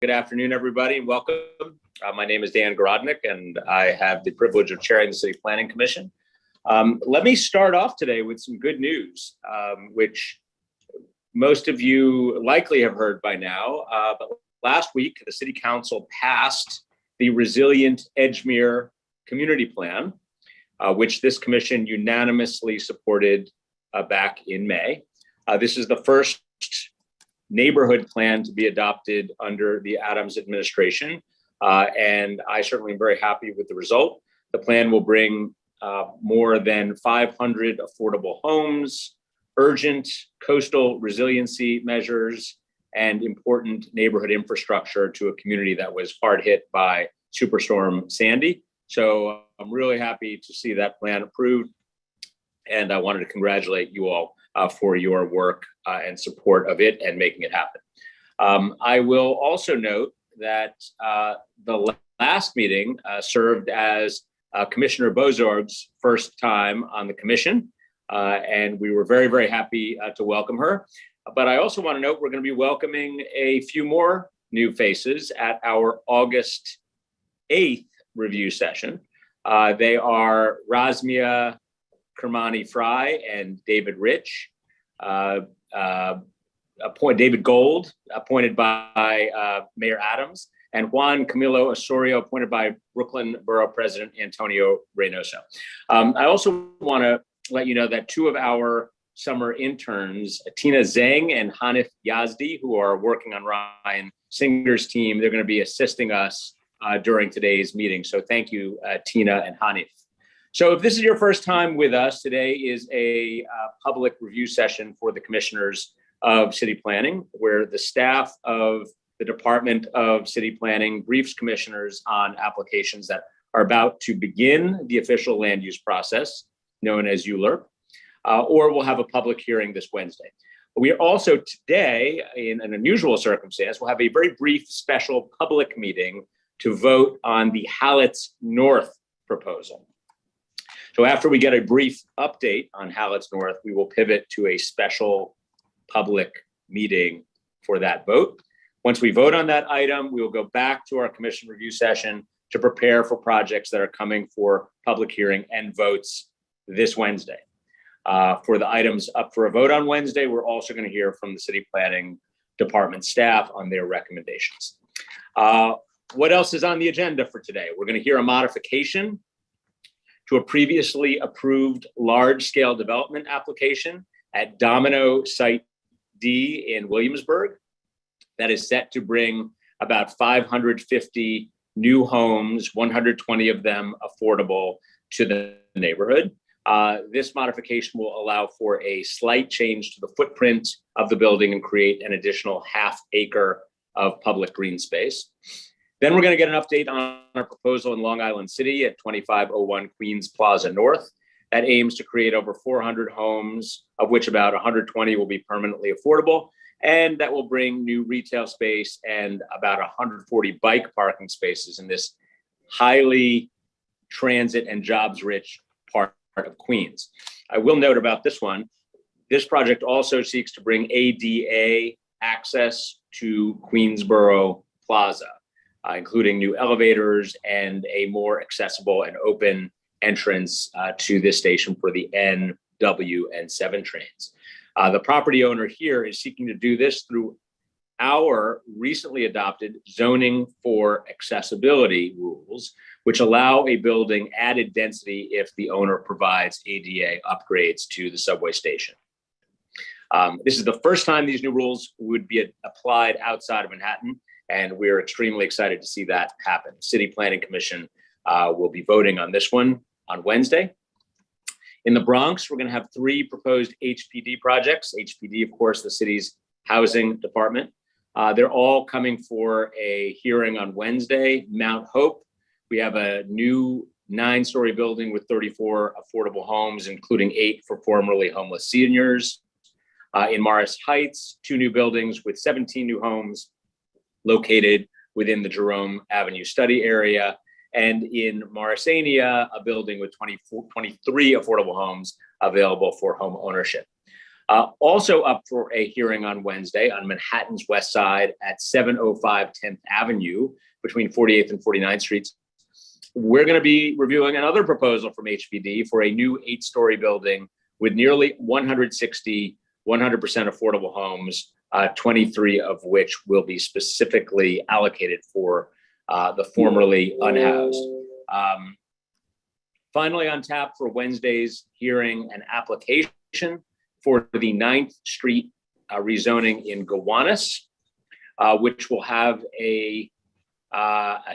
Good afternoon, everybody, and welcome. My name is Dan Gorodnick, and I have the privilege of chairing the City Planning Commission. Let me start off today with some good news, which most of you likely have heard by now. But last week, the City Council passed the Resilient Edgemere Community Plan, which this commission unanimously supported back in May. This is the first neighborhood plan to be adopted under the Adams administration. And I certainly am very happy with the result. The plan will bring more than 500 affordable homes, urgent coastal resiliency measures, and important neighborhood infrastructure to a community that was hard hit by Superstorm Sandy. So I'm really happy to see that plan approved. And I wanted to congratulate you all for your work and support of it and making it happen. I will also note that the last meeting served as Commissioner Bozorg's first time on the commission, and we were very, very happy to welcome her. But I also want to note we're going to be welcoming a few more new faces at our August 8th review session. They are Razmia Kermani-Fry and David Rich, David Gold, appointed by Mayor Adams, and Juan Camilo Osorio, appointed by Brooklyn Borough President Antonio Reynoso. I also want to let you know that two of our summer interns, Tina Zhang and Hanif Yazdi, who are working on Ryan Singer's team, they're going to be assisting us during today's meeting. So thank you, Tina and Hanif. So if this is your first time with us, today is a public review session for the commissioners of city planning, where the staff of the Department of City Planning briefs commissioners on applications that are about to begin the official land use process, known as ULURP, or we'll have a public hearing this Wednesday. We are also today, in an unusual circumstance, we'll have a very brief special public meeting to vote on the Hallett's North proposal. So after we get a brief update on Hallett's North, we will pivot to a special public meeting for that vote. Once we vote on that item, we will go back to our commission review session to prepare for projects that are coming for public hearing and votes this Wednesday. For the items up for a vote on Wednesday, we're also going to hear from the city planning department staff on their recommendations. What else is on the agenda for today? We're going to hear a modification to a previously approved large-scale development application at Domino Site D in Williamsburg that is set to bring about 550 new homes, 120 of them affordable, to the neighborhood. This modification will allow for a slight change to the footprint of the building and create an additional ½ acre of public green space. Then we're going to get an update on our proposal in Long Island City at 2501 Queens Plaza North that aims to create over 400 homes, of which about 120 will be permanently affordable, and that will bring new retail space and about 140 bike parking spaces in this highly transit and jobs-rich part of Queens. I will note about this one, this project also seeks to bring ADA access to Queensboro Plaza, including new elevators and a more accessible and open entrance to this station for the N, W, and 7 trains. The property owner here is seeking to do this through our recently adopted zoning for accessibility rules, which allow a building added density if the owner provides ADA upgrades to the subway station. This is the first time these new rules would be applied outside of Manhattan, and we're extremely excited to see that happen. City Planning Commission will be voting on this one on Wednesday. In the Bronx, we're going to have 3 proposed HPD projects. HPD, of course, the city's housing department. They're all coming for a hearing on Wednesday. Mount Hope, we have a new 9-story building with 34 affordable homes, including 8 for formerly homeless seniors. In Morris Heights, 2 new buildings with 17 new homes located within the Jerome Avenue study area. And in Morrisania, a building with 23 affordable homes available for home ownership. Also up for a hearing on Wednesday on Manhattan's West Side at 705 10th Avenue between 48th and 49th Streets. We're going to be reviewing another proposal from HPD for a new 8-story building with nearly 160 100% affordable homes, 23 of which will be specifically allocated for the formerly unhoused. Finally, on tap for Wednesday's hearing, an application for the 9th Street rezoning in Gowanus, which will have a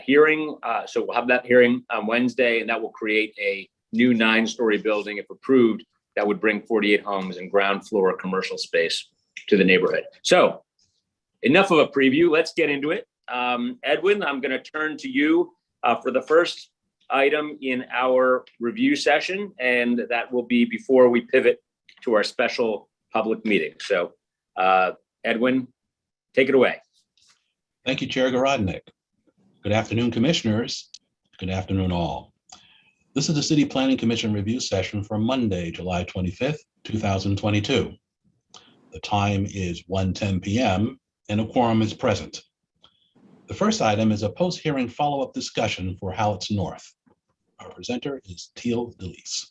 hearing. So we'll have that hearing on Wednesday, and that will create a new 9-story building, if approved, that would bring 48 homes and ground floor commercial space to the neighborhood. So enough of a preview. Let's get into it. Edwin, I'm going to turn to you for the first item in our review session, and that will be before we pivot to our special public meeting. So Edwin, take it away. Thank you, Chair Garodnick. Good afternoon, commissioners. Good afternoon, all. This is the City Planning Commission review session for Monday, July 25th, 2022. The time is 1:10 p.m. and a quorum is present. The first item is a post-hearing follow-up discussion for Howlett's North. Our presenter is Teal DeLise.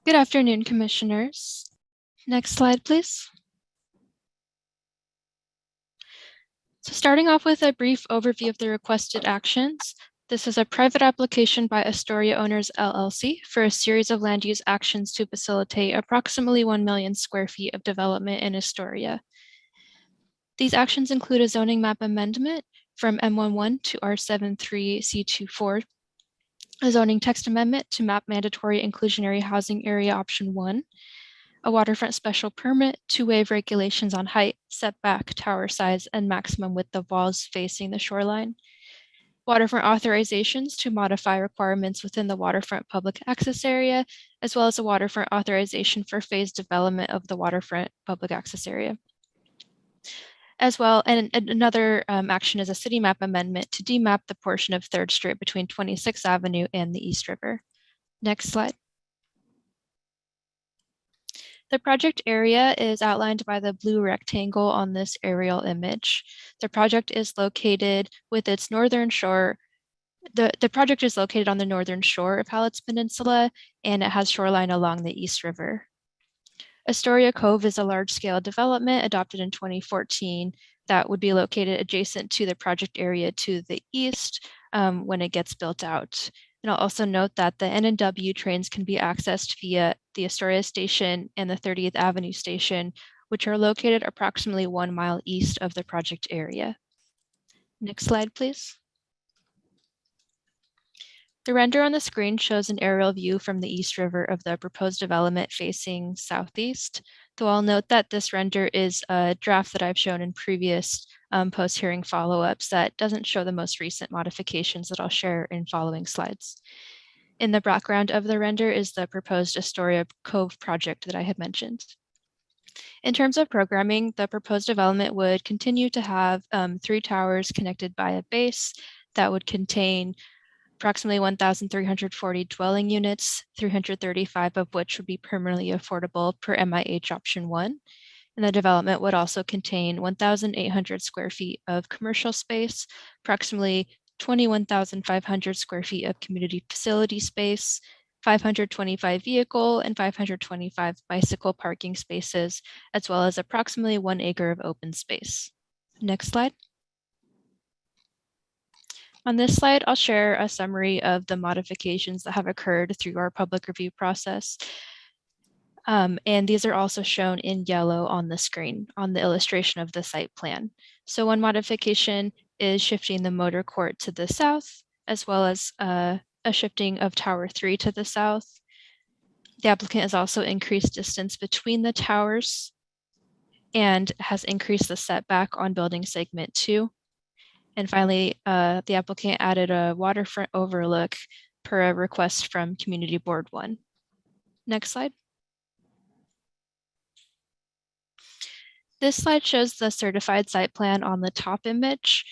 Good afternoon, commissioners. Next slide, please. So starting off with a brief overview of the requested actions, this is a private application by Astoria Owners LLC for a series of land use actions to facilitate approximately 1 million square feet of development in Astoria. These actions include a zoning map amendment from M11 to R73C24, a zoning text amendment to map mandatory inclusionary housing area option 1, a waterfront special permit to waive regulations on height, setback, tower size, and maximum width of walls facing the shoreline, waterfront authorizations to modify requirements within the waterfront public access area, as well as a waterfront authorization for phased development of the waterfront public access area. As well, and another action is a city map amendment to demap the portion of 3rd Street between 26th Avenue and the East River. Next slide. The project area is outlined by the blue rectangle on this aerial image. The project is located with its northern shore. The project is located on the northern shore of Howlett's Peninsula, and it has shoreline along the East River. Astoria Cove is a large-scale development adopted in 2014 that would be located adjacent to the project area to the east when it gets built out. And I'll also note that the N&W trains can be accessed via the Astoria Station and the 30th Avenue Station, which are located approximately 1 mile east of the project area. Next slide, please. The render on the screen shows an aerial view from the East River of the proposed development facing southeast, though I'll note that this render is a draft that I've shown in previous post-hearing follow-ups that doesn't show the most recent modifications that I'll share in following slides. In the background of the render is the proposed Astoria Cove project that I had mentioned. In terms of programming, the proposed development would continue to have 3 towers connected by a base that would contain approximately 1,340 dwelling units, 335 of which would be permanently affordable per MIH option 1. And the development would also contain 1,800 square feet of commercial space, approximately 21,500 square feet of community facility space, 525 vehicle and 525 bicycle parking spaces, as well as approximately 1 acre of open space. Next slide. On this slide, I'll share a summary of the modifications that have occurred through our public review process. And these are also shown in yellow on the screen on the illustration of the site plan. So one modification is shifting the motor court to the south, as well as a shifting of Tower 3 to the south. The applicant has also increased distance between the towers and has increased the setback on building segment 2. And finally, the applicant added a waterfront overlook per a request from Community Board 1. Next slide. This slide shows the certified site plan on the top image.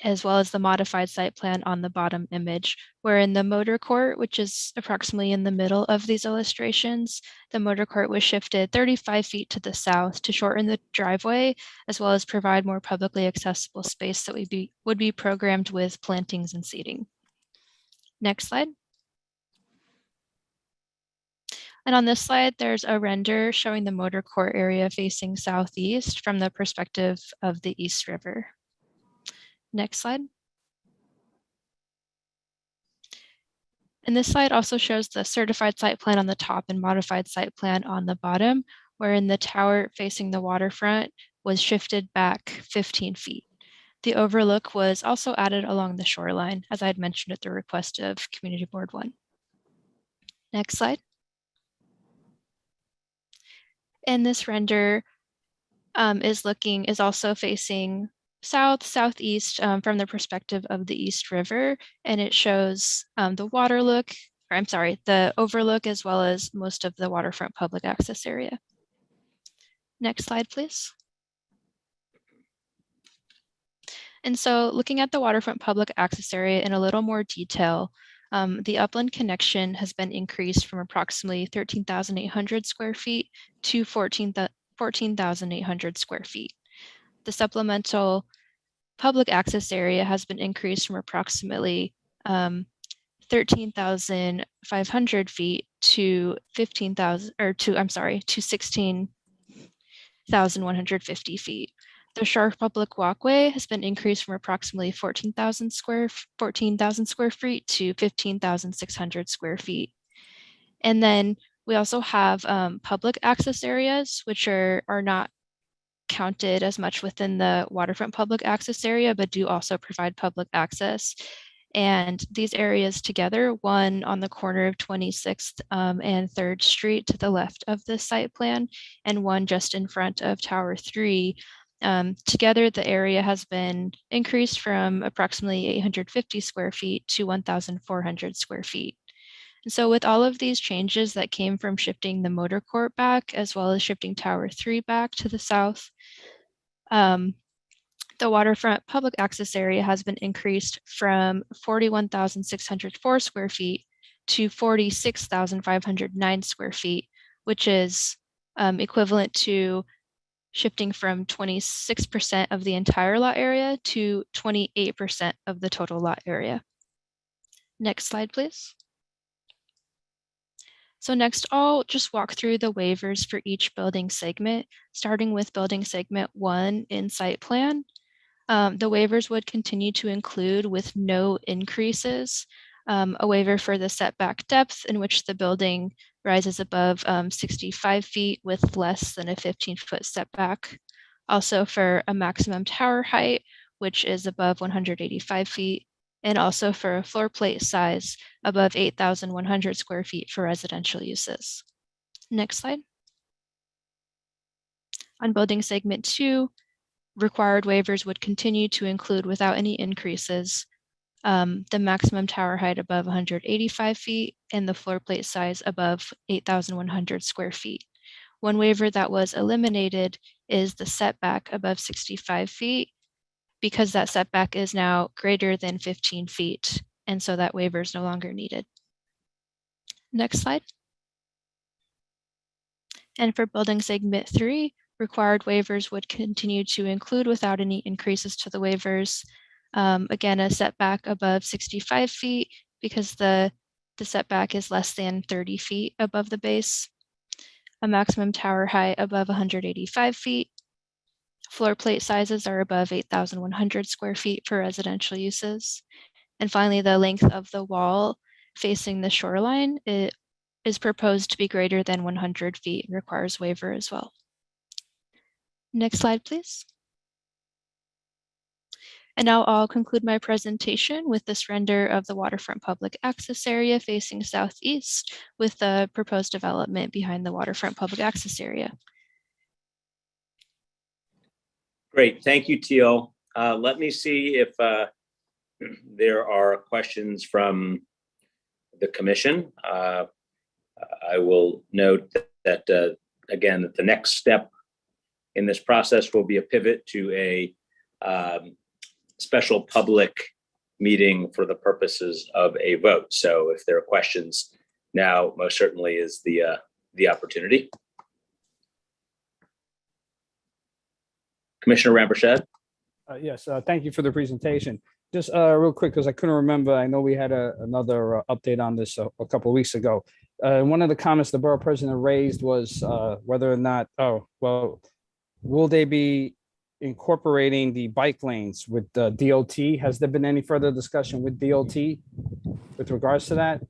as well as the modified site plan on the bottom image, where in the motor court, which is approximately in the middle of these illustrations, the motor court was shifted 35 feet to the south to shorten the driveway, as well as provide more publicly accessible space that would be programmed with plantings and seating. Next slide. And on this slide, there's a render showing the motor court area facing southeast from the perspective of the East River. Next slide. And this slide also shows the certified site plan on the top and modified site plan on the bottom, wherein the tower facing the waterfront was shifted back 15 feet. The overlook was also added along the shoreline, as I had mentioned at the request of Community Board 1. Next slide. And this render is also facing south, southeast from the perspective of the East River, and it shows the overlook as well as most of the waterfront public access area. Next slide, please. And so looking at the waterfront public access area in a little more detail, the upland connection has been increased from approximately 13,800 square feet to 14,800 square feet. The supplemental public access area has been increased from approximately 13,500 feet to 16,150 feet. The Shore Public Walkway has been increased from approximately 14,000 square feet to 15,600 square feet. And then we also have public access areas, which are not counted as much within the waterfront public access area, but do also provide public access. And these areas together, one on the corner of 26th and 3rd Street to the left of this site plan, and one just in front of Tower 3, together the area has been increased from approximately 850 square feet to 1,400 square feet. And so with all of these changes that came from shifting the motor court back, as well as shifting Tower 3 back to the south, the waterfront public access area has been increased from 41,604 square feet to 46,509 square feet, which is equivalent to shifting from 26% of the entire lot area to 28% of the total lot area. Next slide, please. So next, I'll just walk through the waivers for each building segment, starting with building segment 1 in site plan. The waivers would continue to include, with no increases, a waiver for the setback depth in which the building rises above 65 feet with less than a 15-foot setback. Also for a maximum tower height, which is above 185 feet, and also for a floor plate size above 8,100 square feet for residential uses. Next slide. On building segment 2, required waivers would continue to include, without any increases, the maximum tower height above 185 feet and the floor plate size above 8,100 square feet. One waiver that was eliminated is the setback above 65 feet, because that setback is now greater than 15 feet, and so that waiver is no longer needed. Next slide. And for building segment 3, required waivers would continue to include, without any increases to the waivers, again, a setback above 65 feet because the setback is less than 30 feet above the base, a maximum tower height above 185 feet, floor plate sizes are above 8,100 square feet for residential uses, and finally, the length of the wall facing the shoreline is proposed to be greater than 100 feet and requires waiver as well. Next slide, please. And now I'll conclude my presentation with this render of the waterfront public access area facing southeast with the proposed development behind the waterfront public access area. Great, thank you, Teal. Let me see if there are questions from the commission. I will note that again, that the next step in this process will be a pivot to a special public meeting for the purposes of a vote. So if there are questions, now most certainly is the opportunity. Commissioner Rampersad. Yes, thank you for the presentation. Just real quick, because I couldn't remember, I know we had another update on this a couple of weeks ago. One of the comments the borough president raised was whether or not, will they be incorporating the bike lanes with the DOT? Has there been any further discussion with DOT with regards to that?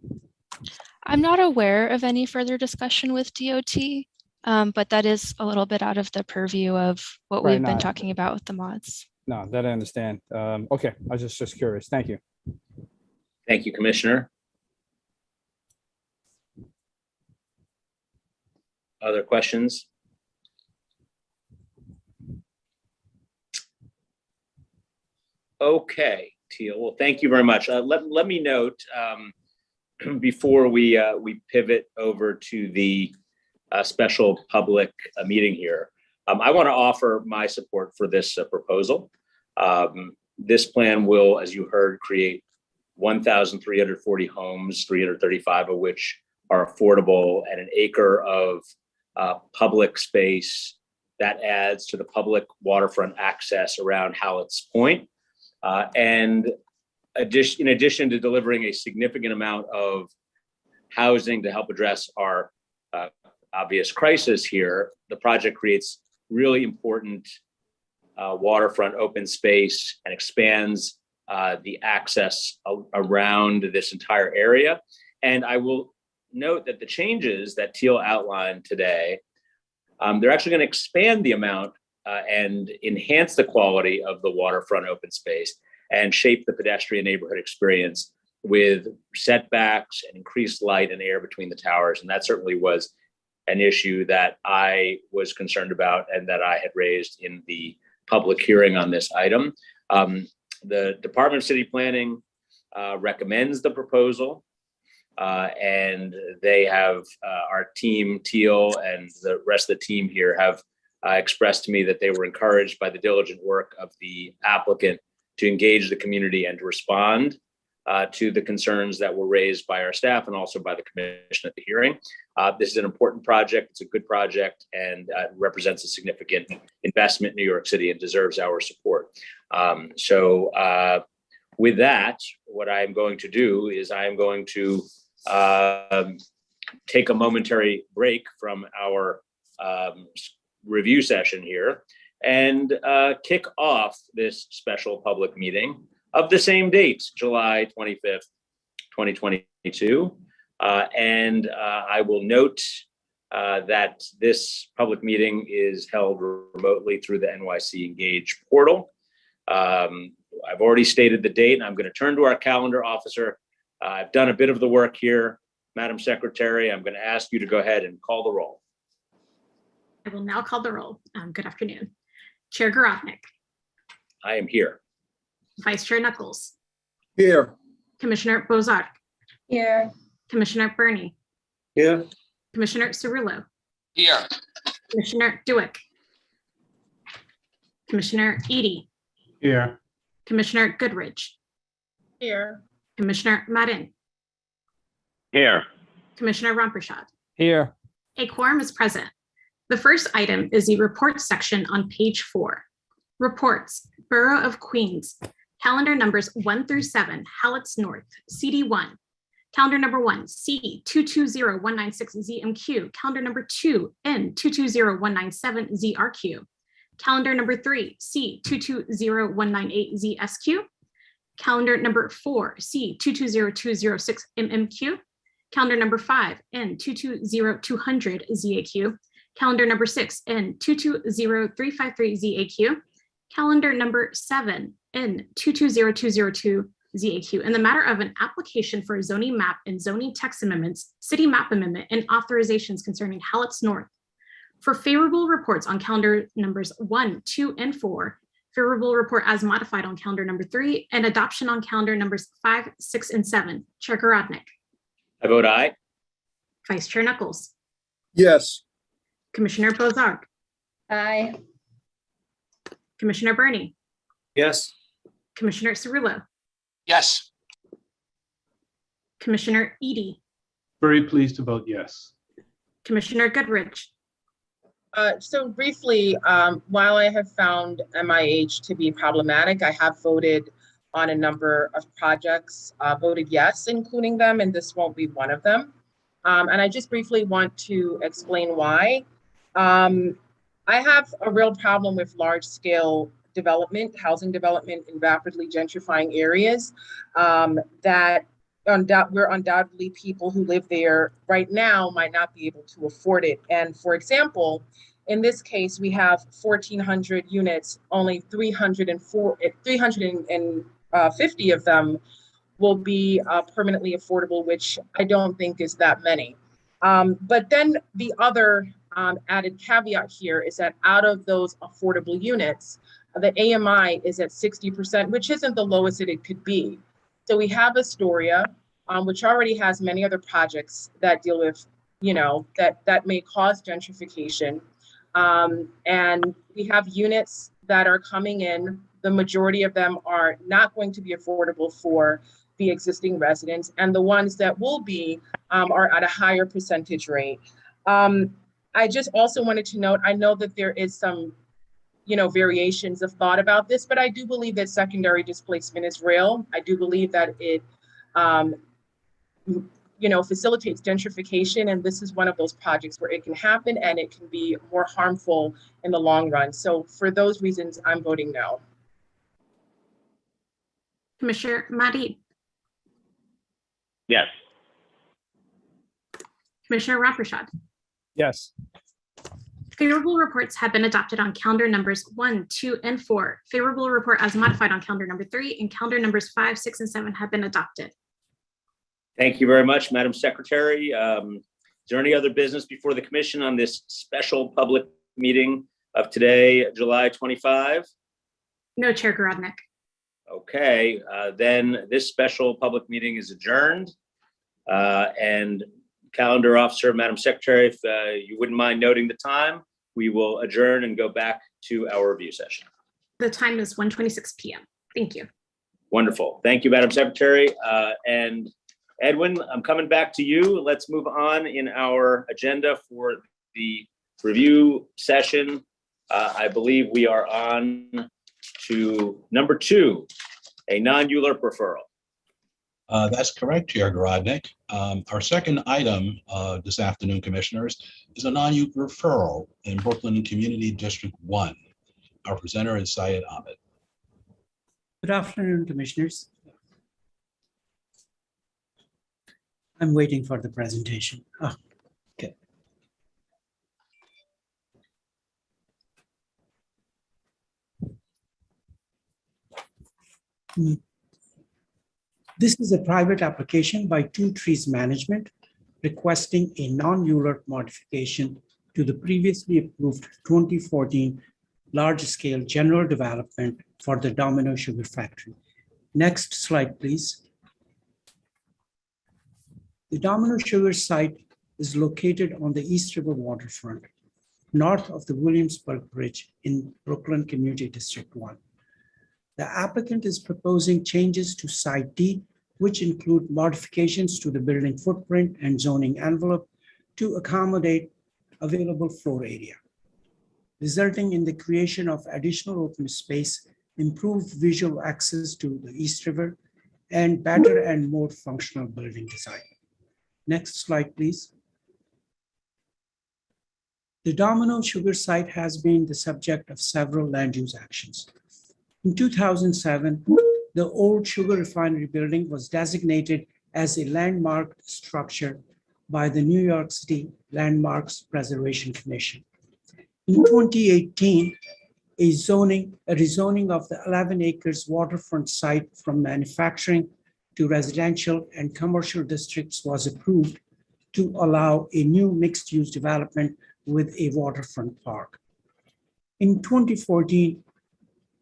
I'm not aware of any further discussion with DOT, but that is a little bit out of the purview of what Right, we've been no. talking about with the mods. No, that I understand. Okay, I was just curious. Thank you. Thank you, Commissioner. Other questions? Okay, Teal. Well, thank you very much. Let me note before we pivot over to the special public meeting here. I want to offer my support for this proposal. This plan will, as you heard, create 1,340 homes, 335 of which are affordable, and an acre of public space that adds to the public waterfront access around Hallett's Point. And in addition to delivering a significant amount of housing to help address our obvious crisis here, the project creates really important waterfront open space and expands the access around this entire area. And I will note that the changes that Teal outlined today, they're actually going to expand the amount and enhance the quality of the waterfront open space and shape the pedestrian neighborhood experience with setbacks and increased light and air between the towers. And that certainly was an issue that I was concerned about and that I had raised in the public hearing on this item. The Department of City Planning recommends the proposal, and they have our team, Teal, and the rest of the team here have expressed to me that they were encouraged by the diligent work of the applicant to engage the community and to respond to the concerns that were raised by our staff and also by the commission at the hearing. This is an important project. It's a good project and represents a significant investment in New York City and deserves our support. So with that, what I'm going to do is I'm going to take a momentary break from our review session here and kick off this special public meeting of the same date, July 25th, 2022. And I will note that this public meeting is held remotely through the NYC Engage portal. I've already stated the date, and I'm going to turn to our calendar officer. I've done a bit of the work here. Madam Secretary, I'm going to ask you to go ahead and call the roll. I will now call the roll. Good afternoon. Chair Garodnick. I am here. Vice Chair Knuckles. Here. Commissioner Bozark. Here. Commissioner Burney. Here. Commissioner Cirillo. Here. Commissioner Duick. Commissioner Edie. Here. Commissioner Goodrich. Here. Commissioner Marin. Here. Commissioner Rampersad. Here. A quorum is present. The first item is the report section on page 4. Reports, Borough of Queens, calendar numbers 1 through 7, Hallett's North, CD1. Calendar number 1, C220196ZMQ. Calendar number 2, N220197ZRQ. Calendar number 3, C220198ZSQ. Calendar number 4, C220206MMQ. Calendar number 5, N220200ZAQ. Calendar number 6, N220353ZAQ. Calendar number 7, N220202ZAQ, in the matter of an application for a zoning map and zoning text amendments, city map amendment, and authorizations concerning Hallett's North. For favorable reports on calendar numbers 1, 2, and 4, favorable report as modified on calendar number 3, and adoption on calendar numbers 5, 6, and 7. Chair Garodnick. I vote aye. Vice Chair Knuckles. Yes. Commissioner Bozark. Aye. Commissioner Burney. Yes. Commissioner Cerullo, Yes. Commissioner Edie, Very pleased to vote yes. Commissioner Goodrich, So briefly, while I have found MIH to be problematic, I have voted on a number of projects, voted yes, including them, and this won't be one of them. And I just briefly want to explain why. I have a real problem with large scale development, housing development in rapidly gentrifying areas that where undoubtedly people who live there right now might not be able to afford it. And for example, in this case, we have 1,400 units, only 350 of them will be permanently affordable, which I don't think is that many. But then the other added caveat here is that out of those affordable units, the AMI is at 60%, which isn't the lowest that it could be. So we have Astoria, which already has many other projects that deal with, that may cause gentrification. And we have units that are coming in. The majority of them are not going to be affordable for the existing residents, and the ones that will be are at a higher percentage rate. I just also wanted to note, I know that there is some variations of thought about this, but I do believe that secondary displacement is real. I do believe that it, facilitates gentrification, and this is one of those projects where it can happen and it can be more harmful in the long run. So for those reasons, I'm voting no. Commissioner Mahdi, Yes. Commissioner Ramprashad. Yes. Favorable reports have been adopted on calendar numbers 1, 2, and 4. Favorable report as modified on calendar number 3 and calendar numbers 5, 6, and 7 have been adopted. Thank you very much, Madam Secretary. Is there any other business before the commission on this special public meeting of today, July 25? No, Chair Garodnick. Okay, then this special public meeting is adjourned. And calendar officer, Madam Secretary, if you wouldn't mind noting the time, we will adjourn and go back to our review session. The time is 1:26 p.m. Thank you. Wonderful. Thank you, Madam Secretary. And Edwin, I'm coming back to you. Let's move on in our agenda for the review session. I believe we are on to number 2, a non-ULURP referral. That's correct, Chair Garodnick. Our second item this afternoon, Commissioners, is a non-ULURP referral in Brooklyn Community District 1. Our presenter is Syed Ahmed. Good afternoon, Commissioners. I'm waiting for the presentation. Oh, okay. This is a private application by Two Trees Management requesting a non-ULURP modification to the previously approved 2014 large-scale general development for the Domino Sugar Factory. Next slide, please. The Domino Sugar site is located on the East River waterfront, north of the Williamsburg Bridge in Brooklyn Community District 1. The applicant is proposing changes to Site D, which include modifications to the building footprint and zoning envelope to accommodate available floor area, resulting in the creation of additional open space, improved visual access to the East River, and better and more functional building design. Next slide, please. The Domino Sugar site has been the subject of several land use actions. In 2007, the old sugar refinery building was designated as a landmark structure by the New York City Landmarks Preservation Commission. In 2018, a rezoning of the 11 acres waterfront site from manufacturing to residential and commercial districts was approved to allow a new mixed-use development with a waterfront park. In 2014,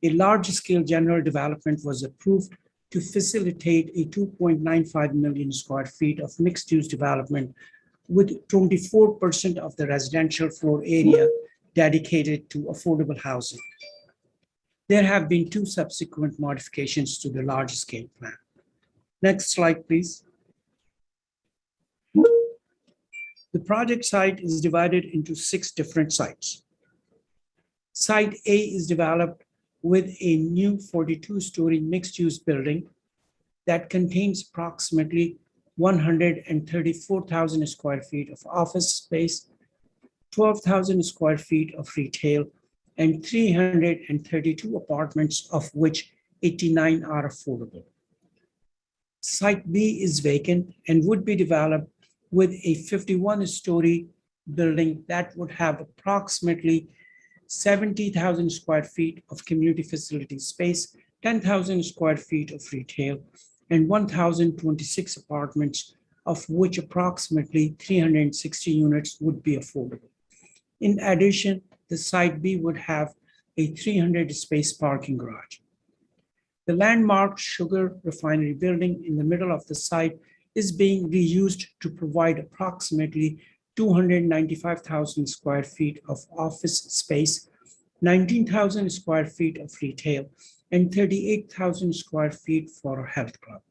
a large-scale general development was approved to facilitate a 2.95 million square feet of mixed-use development with 24% of the residential floor area dedicated to affordable housing. There have been 2 subsequent modifications to the large scale plan. Next slide, please. The project site is divided into 6 different sites. Site A is developed with a new 42-story mixed-use building that contains approximately 134,000 square feet of office space, 12,000 square feet of retail, and 332 apartments, of which 89 are affordable. Site B is vacant and would be developed with a 51-story building that would have approximately 70,000 square feet of community facility space, 10,000 square feet of retail, and 1,026 apartments, of which approximately 360 units would be affordable. In addition, the Site B would have a 300-space parking garage. The landmark sugar refinery building in the middle of the site is being reused to provide approximately 295,000 square feet of office space, 19,000 square feet of retail, and 38,000 square feet for a health club.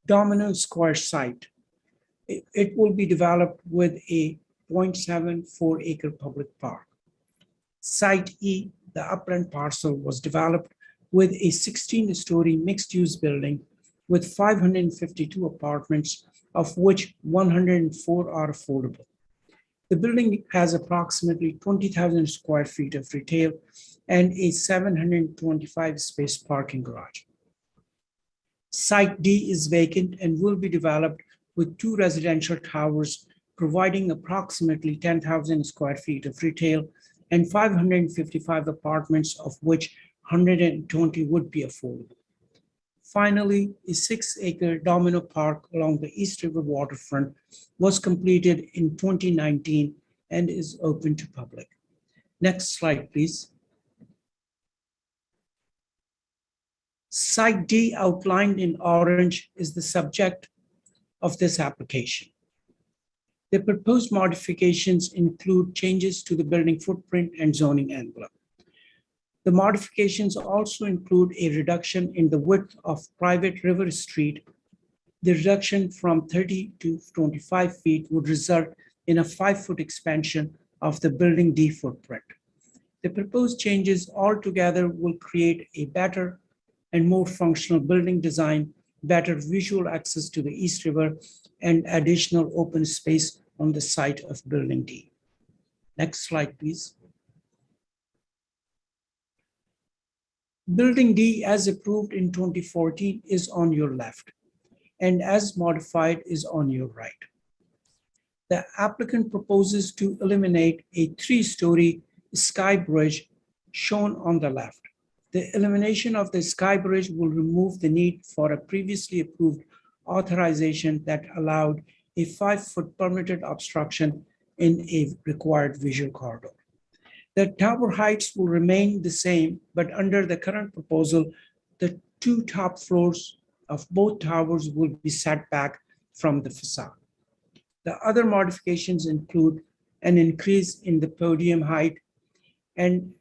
Domino Square site. It will be developed with a 0.74 acre public park. Site E, the upland parcel, was developed with a 16-story mixed-use building with 552 apartments, of which 104 are affordable. The building has approximately 20,000 square feet of retail and a 725-space parking garage. Site D is vacant and will be developed with 2 residential towers, providing approximately 10,000 square feet of retail and 555 apartments, of which 120 would be affordable. Finally, a 6-acre Domino Park along the East River waterfront was completed in 2019 and is open to public. Next slide, please. Site D, outlined in orange, is the subject of this application. The proposed modifications include changes to the building footprint and zoning envelope. The modifications also include a reduction in the width of private River Street. The reduction from 30 to 25 feet would result in a 5-foot expansion of the building D footprint. The proposed changes altogether will create a better and more functional building design, better visual access to the East River, and additional open space on the site of building D. Next slide, please. Building D, as approved in 2014, is on your left, and as modified is on your right. The applicant proposes to eliminate a 3-story sky bridge shown on the left. The elimination of the sky bridge will remove the need for a previously approved authorization that allowed a 5-foot permitted obstruction in a required visual corridor. The tower heights will remain the same, but under the current proposal, the 2 top floors of both towers will be set back from the facade. The other modifications include an increase in the podium height and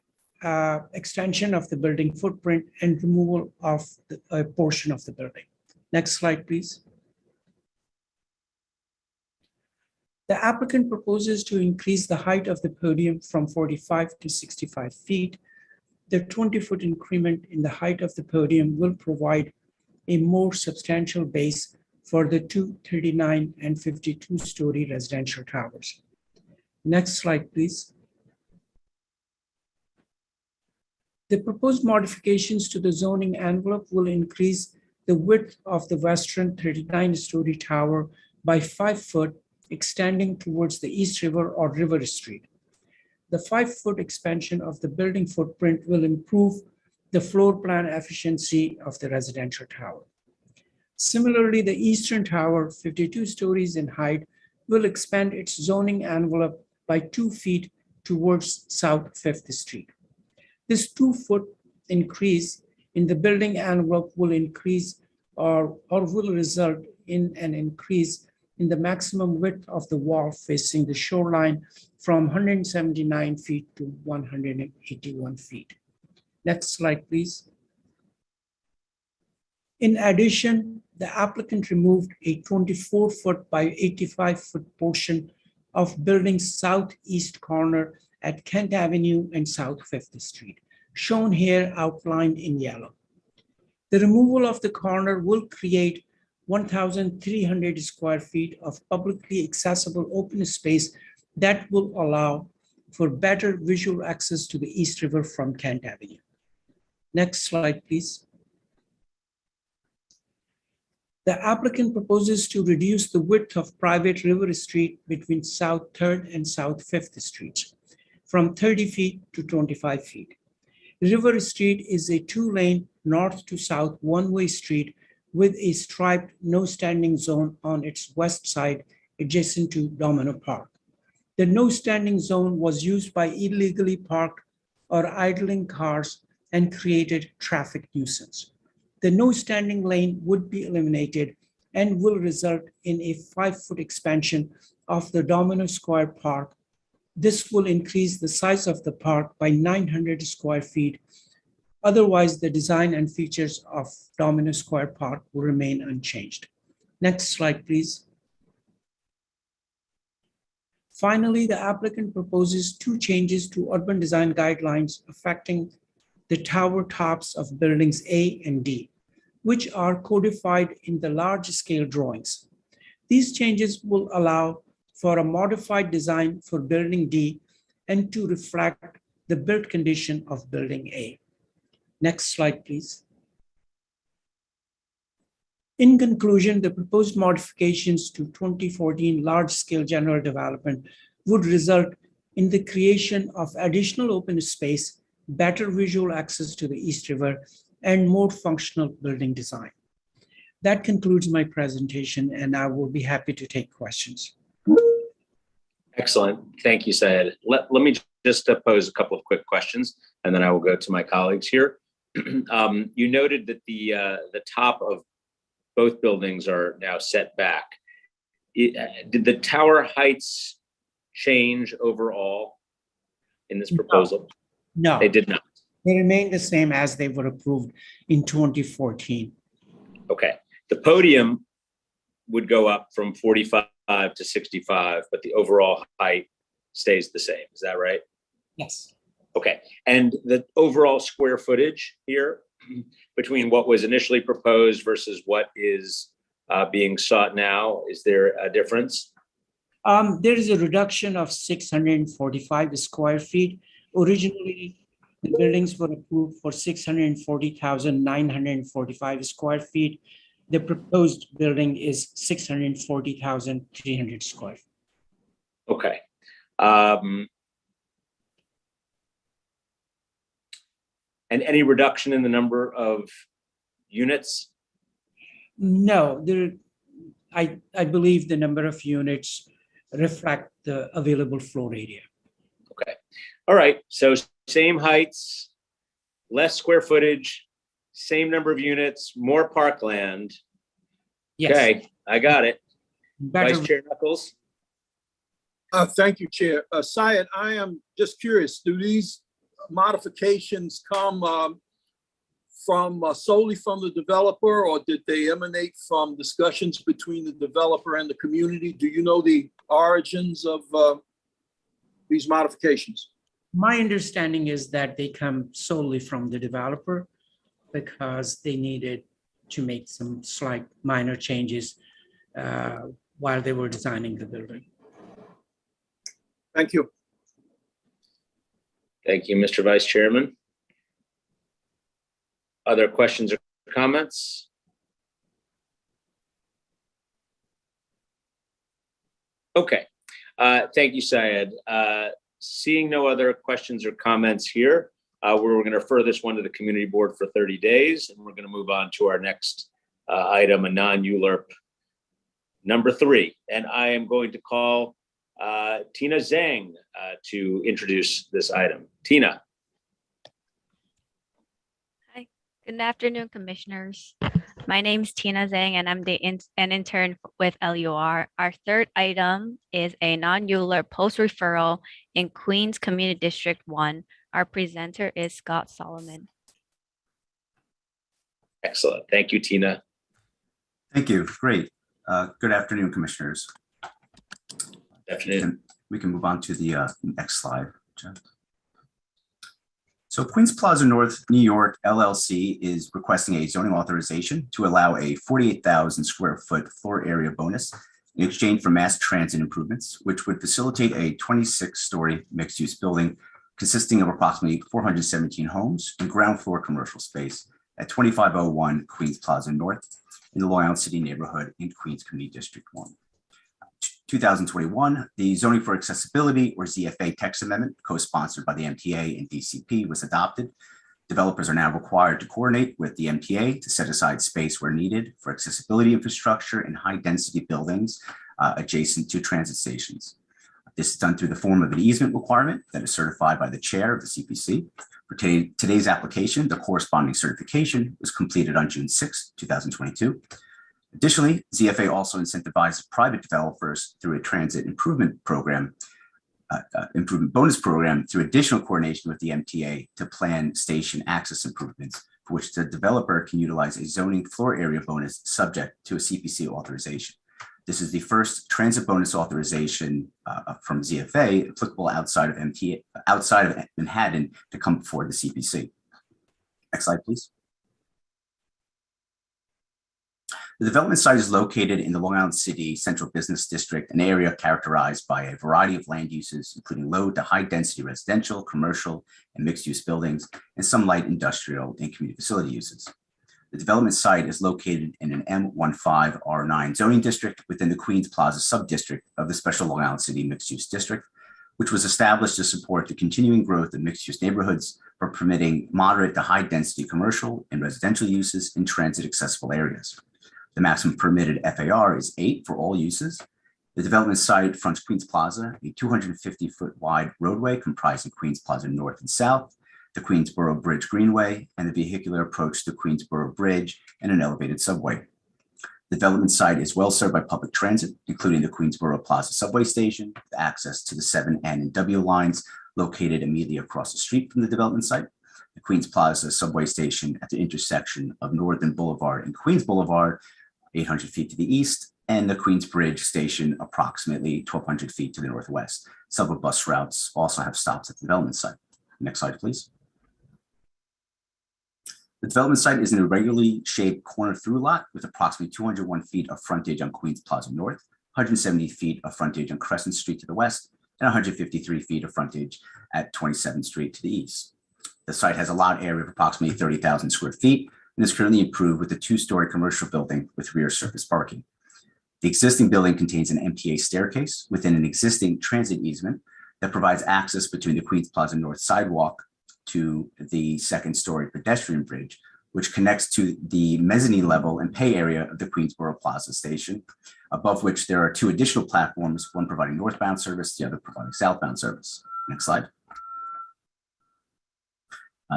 extension of the building footprint and removal of a portion of the building. Next slide, please. The applicant proposes to increase the height of the podium from 45 to 65 feet. The 20-foot increment in the height of the podium will provide a more substantial base for the 2 39 and 52-story residential towers. Next slide, please. The proposed modifications to the zoning envelope will increase the width of the western 39-story tower by 5 foot, extending towards the East River or River Street. The 5-foot expansion of the building footprint will improve the floor plan efficiency of the residential tower. Similarly, the eastern tower, 52 stories in height, will expand its zoning envelope by 2 feet towards South 5th Street. This 2-foot increase in the building envelope will increase or will result in an increase in the maximum width of the wall facing the shoreline from 179 feet to 181 feet. Next slide, please. In addition, the applicant removed a 24-foot by 85-foot portion of building's southeast corner at Kent Avenue and South 5th Street, shown here outlined in yellow. The removal of the corner will create 1,300 square feet of publicly accessible open space that will allow for better visual access to the East River from Kent Avenue. Next slide, please. The applicant proposes to reduce the width of private River Street between South 3rd and South 5th Streets from 30 feet to 25 feet. River Street is a two-lane north to south one-way street with a striped no standing zone on its west side adjacent to Domino Park. The no standing zone was used by illegally parked or idling cars and created traffic nuisance. The no standing lane would be eliminated and will result in a 5-foot expansion of the Domino Square Park. This will increase the size of the park by 900 square feet. Otherwise, the design and features of Domino Square Park will remain unchanged. Next slide, please. Finally, the applicant proposes 2 changes to urban design guidelines affecting the tower tops of buildings A and D, which are codified in the large-scale drawings. These changes will allow for a modified design for building D and to reflect the built condition of building A. Next slide, please. In conclusion, the proposed modifications to 2014 large-scale general development would result in the creation of additional open space, better visual access to the East River, and more functional building design. That concludes my presentation, and I will be happy to take questions. Excellent. Thank you, Syed. Let me just pose a couple of quick questions, and then I will go to my colleagues here. You noted that the top of both buildings are now set back. Did the tower heights change overall in this proposal? No, They did not. they remain the same as they were approved in 2014. Okay. The podium would go up from 45 to 65, but the overall height stays the same. Is that right? Yes. Okay. And the overall square footage here between what was initially proposed versus what is being sought now, is there a difference? There is a reduction of 645 square feet. Originally, the buildings were approved for 640,945 square feet. The proposed building is 640,300 square feet. Okay. And any reduction in the number of units? No, I believe the number of units reflect the available floor area. Okay. All right. So same heights, less square footage, same number of units, more parkland. Yes. Okay, I got it. Better. Vice Chair Knuckles? Thank you, Chair. Syed, I am just curious, do these modifications come solely from the developer, or did they emanate from discussions between the developer and the community? Do you know the origins of these modifications? My understanding is that they come solely from the developer because they needed to make some slight minor changes while they were designing the building. Thank you. Thank you, Mr. Vice Chairman. Other questions or comments? Okay, thank you, Syed. Seeing no other questions or comments here, we're going to refer this one to the community board for 30 days, and we're going to move on to our next item, a non-ULURP number 3. And I am going to call Tina Zhang to introduce this item. Tina. Hi, good afternoon, commissioners. My name is Tina Zhang, and I'm an intern with LUR. Our third item is a non-ULURP post referral in Queens Community District 1 Our presenter is Scott Solomon. Excellent. Thank you, Tina. Thank you. Great. Good afternoon, commissioners. Afternoon. We can move on to the next slide, Jeff. So Queens Plaza North New York LLC is requesting a zoning authorization to allow a 48,000 square foot floor area bonus in exchange for mass transit improvements, which would facilitate a 26-story mixed-use building consisting of approximately 417 homes and ground floor commercial space at 2501 Queens Plaza North in the Long Island City neighborhood in Queens Community District 1. 2021, the Zoning for Accessibility, or ZFA text amendment, co-sponsored by the MTA and DCP, was adopted. Developers are now required to coordinate with the MTA to set aside space where needed for accessibility infrastructure in high-density buildings adjacent to transit stations. This is done through the form of an easement requirement that is certified by the chair of the CPC. For today's application, the corresponding certification was completed on June 6, 2022. Additionally, ZFA also incentivizes private developers through a transit improvement program, improvement bonus program, through additional coordination with the MTA to plan station access improvements, for which the developer can utilize a zoning floor area bonus subject to a CPC authorization. This is the first transit bonus authorization from ZFA applicable outside of MTA, outside of Manhattan, to come before the CPC. Next slide, please. The development site is located in the Long Island City Central Business District, an area characterized by a variety of land uses, including low to high density residential, commercial, and mixed use buildings, and some light industrial and community facility uses. The development site is located in an M15R9 zoning district within the Queens Plaza subdistrict of the Special Long Island City Mixed Use District, which was established to support the continuing growth of mixed use neighborhoods for permitting moderate to high density commercial and residential uses in transit accessible areas. The maximum permitted FAR is 8 for all uses. The development site fronts Queens Plaza, a 250-foot wide roadway comprising Queens Plaza North and South, the Queensboro Bridge Greenway, and the vehicular approach to the Queensboro Bridge and an elevated subway. The development site is well served by public transit, including the Queensboro Plaza subway station, with access to the 7N and W lines located immediately across the street from the development site, the Queens Plaza subway station at the intersection of Northern Boulevard and Queens Boulevard, 800 feet to the east, and the Queens Bridge station approximately 1,200 feet to the northwest. Several bus routes also have stops at the development site. Next slide, please. The development site is an irregularly shaped corner through lot with approximately 201 feet of frontage on Queens Plaza North, 170 feet of frontage on Crescent Street to the west, and 153 feet of frontage at 27th Street to the east. The site has a lot area of approximately 30,000 square feet, and is currently improved with a 2-story commercial building with rear surface parking. The existing building contains an MTA staircase within an existing transit easement that provides access between the Queens Plaza North sidewalk to the 2nd-story pedestrian bridge, which connects to the mezzanine level and pay area of the Queensboro Plaza station, above which there are 2 additional platforms, one providing northbound service, the other providing southbound service. Next slide.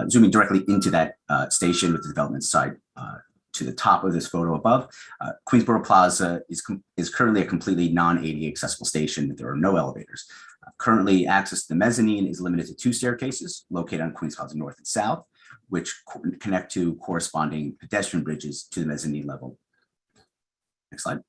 Zooming directly into that station with the development site to the top of this photo above, Queensboro Plaza is currently a completely non-ADA accessible station. There are no elevators. Currently, access to the mezzanine is limited to 2 staircases located on Queens Plaza North and South, which connect to corresponding pedestrian bridges to the mezzanine level. Next slide.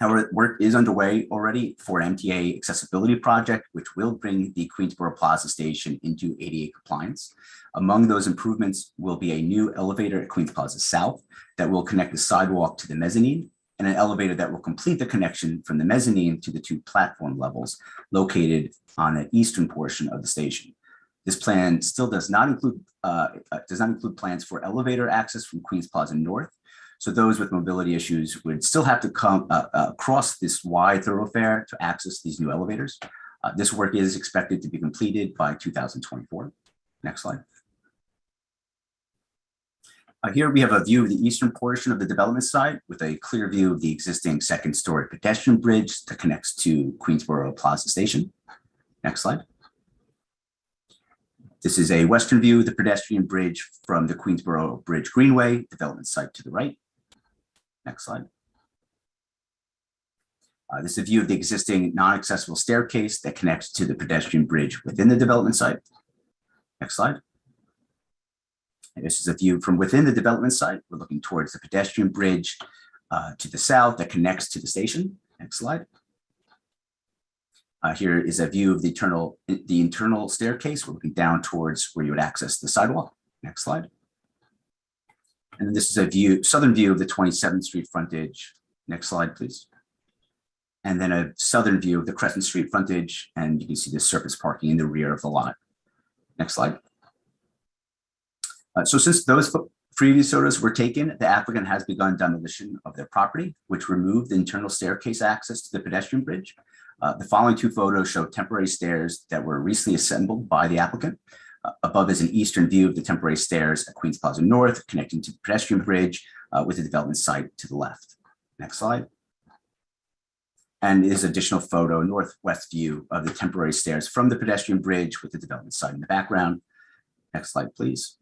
However, work is underway already for an MTA accessibility project, which will bring the Queensboro Plaza station into ADA compliance. Among those improvements will be a new elevator at Queens Plaza South that will connect the sidewalk to the mezzanine, and an elevator that will complete the connection from the mezzanine to the 2 platform levels located on the eastern portion of the station. This plan still does not include plans for elevator access from Queens Plaza North. So those with mobility issues would still have to come across this wide thoroughfare to access these new elevators. This work is expected to be completed by 2024. Next slide. Here we have a view of the eastern portion of the development site with a clear view of the existing 2nd-story pedestrian bridge that connects to Queensboro Plaza Station. Next slide. This is a western view of the pedestrian bridge from the Queensboro Bridge Greenway development site to the right. Next slide. This is a view of the existing non-accessible staircase that connects to the pedestrian bridge within the development site. Next slide. And this is a view from within the development site. We're looking towards the pedestrian bridge to the south that connects to the station. Next slide. Here is a view of the internal staircase. We're looking down towards where you would access the sidewalk. Next slide. And then this is a southern view of the 27th Street frontage. Next slide, please. And then a southern view of the Crescent Street frontage, and you can see the surface parking in the rear of the lot. Next slide. So since those previous photos were taken, the applicant has begun demolition of their property, which removed the internal staircase access to the pedestrian bridge. The following two photos show temporary stairs that were recently assembled by the applicant. Above is an eastern view of the temporary stairs at Queens Plaza North, connecting to the pedestrian bridge with the development site to the left. Next slide. And is additional photo, northwest view of the temporary stairs from the pedestrian bridge with the development site in the background. Next slide, please.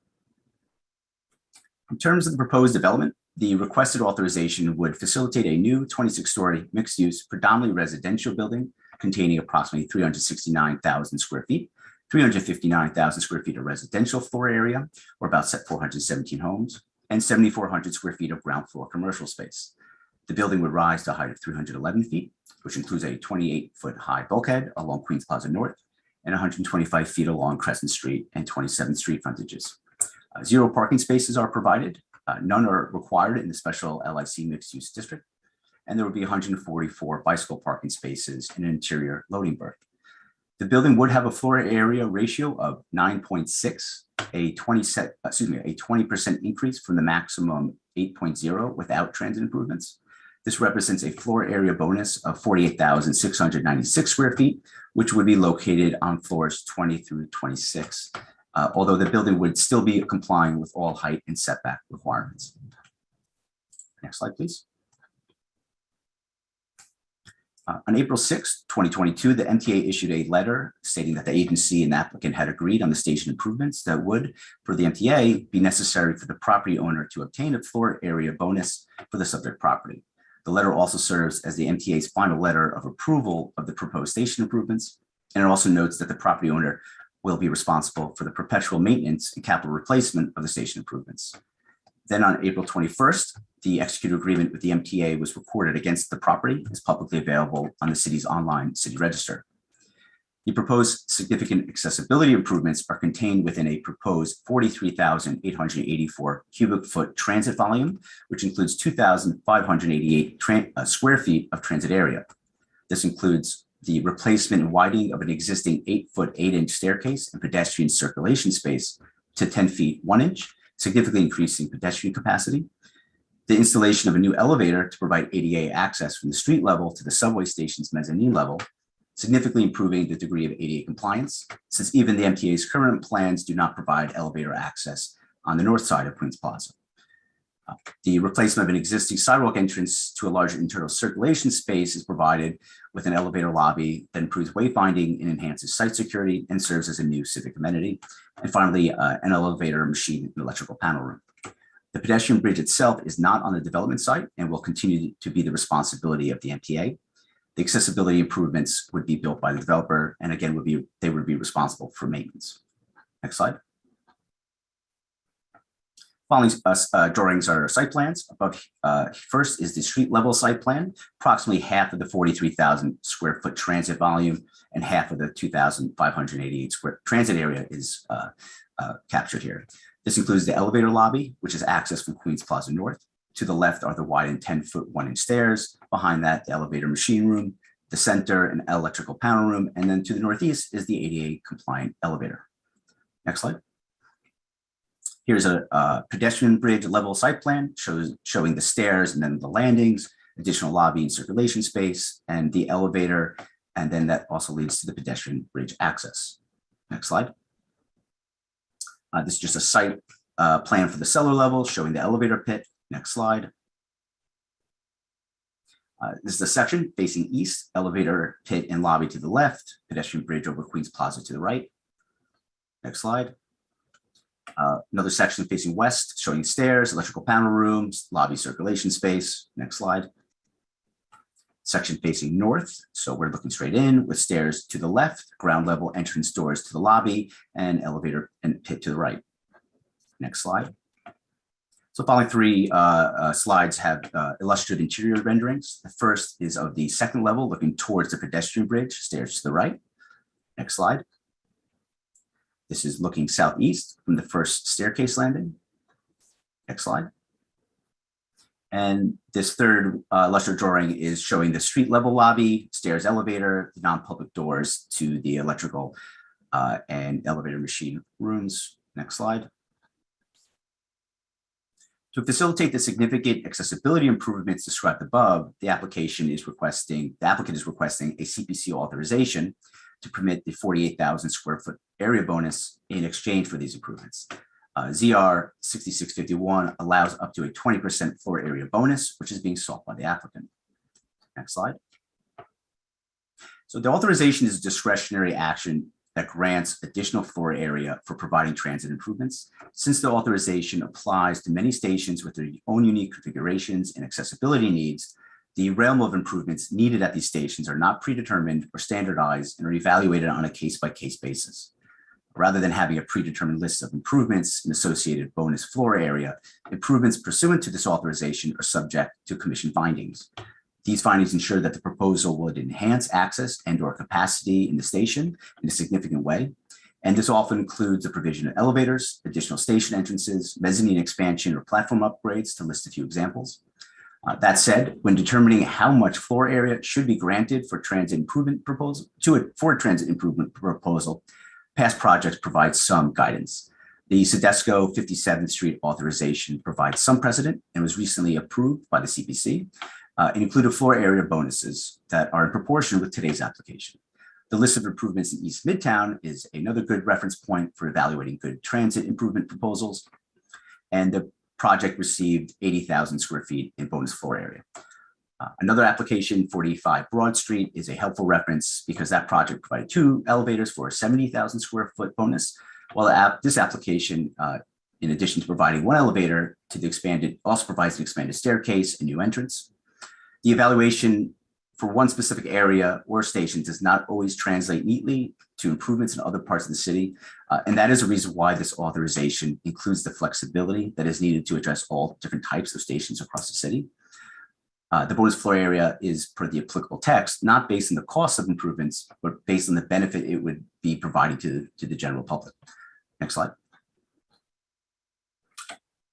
In terms of the proposed development, the requested authorization would facilitate a new 26-story mixed-use, predominantly residential building containing approximately 369,000 square feet, 359,000 square feet of residential floor area, or about 417 homes, and 7,400 square feet of ground floor commercial space. The building would rise to a height of 311 feet, which includes a 28-foot high bulkhead along Queens Plaza North and 125 feet along Crescent Street and 27th Street frontages. 0 parking spaces are provided. None are required in the special LIC mixed-use district. And there will be 144 bicycle parking spaces in an interior loading berth. The building would have a floor area ratio of 9.6, a 20% increase from the maximum 8.0 without transit improvements. This represents a floor area bonus of 48,696 square feet, which would be located on floors 20 through 26, although the building would still be complying with all height and setback requirements. Next slide, please. On April 6, 2022, the MTA issued a letter stating that the agency and the applicant had agreed on the station improvements that would, for the MTA, be necessary for the property owner to obtain a floor area bonus for the subject property. The letter also serves as the MTA's final letter of approval of the proposed station improvements, and it also notes that the property owner will be responsible for the perpetual maintenance and capital replacement of the station improvements. Then on April 21st, the executed agreement with the MTA was recorded against the property as publicly available on the city's online city register. The proposed significant accessibility improvements are contained within a proposed 43,884 cubic foot transit volume, which includes 2,588 square feet of transit area. This includes the replacement and widening of an existing 8-foot 8-inch staircase and pedestrian circulation space to 10 feet 1 inch, significantly increasing pedestrian capacity. The installation of a new elevator to provide ADA access from the street level to the subway station's mezzanine level, significantly improving the degree of ADA compliance, since even the MTA's current plans do not provide elevator access on the north side of Queens Plaza. The replacement of an existing sidewalk entrance to a larger internal circulation space is provided with an elevator lobby that improves wayfinding and enhances site security and serves as a new civic amenity. And finally, an elevator, machine, and electrical panel room. The pedestrian bridge itself is not on the development site and will continue to be the responsibility of the MTA. The accessibility improvements would be built by the developer, and again, they would be responsible for maintenance. Next slide. Following drawings are site plans. Above first is the street level site plan. Approximately half of the 43,000 square foot transit volume and half of the 2,588 square transit area is captured here. This includes the elevator lobby, which is accessed from Queens Plaza North. To the left are the widened 10-foot 1-inch stairs. Behind that, the elevator machine room, the center, an electrical panel room, and then to the northeast is the ADA compliant elevator. Next slide. Here's a pedestrian bridge level site plan showing the stairs and then the landings, additional lobby and circulation space, and the elevator, and then that also leads to the pedestrian bridge access. Next slide. This is just a site plan for the cellar level showing the elevator pit. Next slide. This is the section facing east, elevator pit and lobby to the left, pedestrian bridge over Queens Plaza to the right. Next slide. Another section facing west showing stairs, electrical panel rooms, lobby circulation space. Next slide. section facing north. So we're looking straight in with stairs to the left, ground level entrance doors to the lobby, and elevator and pit to the right. Next slide. So following three slides have illustrated interior renderings. The first is of the second level looking towards the pedestrian bridge, stairs to the right. Next slide. This is looking southeast from the first staircase landing. Next slide. And this third illustrative drawing is showing the street level lobby, stairs, elevator, the non-public doors to the electrical and elevator machine rooms. Next slide. To facilitate the significant accessibility improvements described above, the applicant is requesting a CPC authorization to permit the 48,000 square foot area bonus in exchange for these improvements. ZR 6651 allows up to a 20% floor area bonus, which is being sought by the applicant. Next slide. So the authorization is a discretionary action that grants additional floor area for providing transit improvements. Since the authorization applies to many stations with their own unique configurations and accessibility needs, the realm of improvements needed at these stations are not predetermined or standardized and are evaluated on a case-by-case basis. Rather than having a predetermined list of improvements and associated bonus floor area, improvements pursuant to this authorization are subject to commission findings. These findings ensure that the proposal would enhance access and/or capacity in the station in a significant way. And this often includes the provision of elevators, additional station entrances, mezzanine expansion, or platform upgrades, to list a few examples. That said, when determining how much floor area should be granted for transit improvement proposal, past projects provide some guidance. The Sedesco 57th Street authorization provides some precedent and was recently approved by the CPC. It included floor area bonuses that are in proportion with today's application. The list of improvements in East Midtown is another good reference point for evaluating good transit improvement proposals. And the project received 80,000 square feet in bonus floor area. Another application, 45 Broad Street, is a helpful reference because that project provided 2 elevators for a 70,000 square foot bonus, while this application, in addition to providing 1 elevator to the expanded, also provides an expanded staircase and new entrance. The evaluation for one specific area or station does not always translate neatly to improvements in other parts of the city. And that is a reason why this authorization includes the flexibility that is needed to address all different types of stations across the city. The bonus floor area is per the applicable text, not based on the cost of improvements, but based on the benefit it would be providing to the general public. Next slide.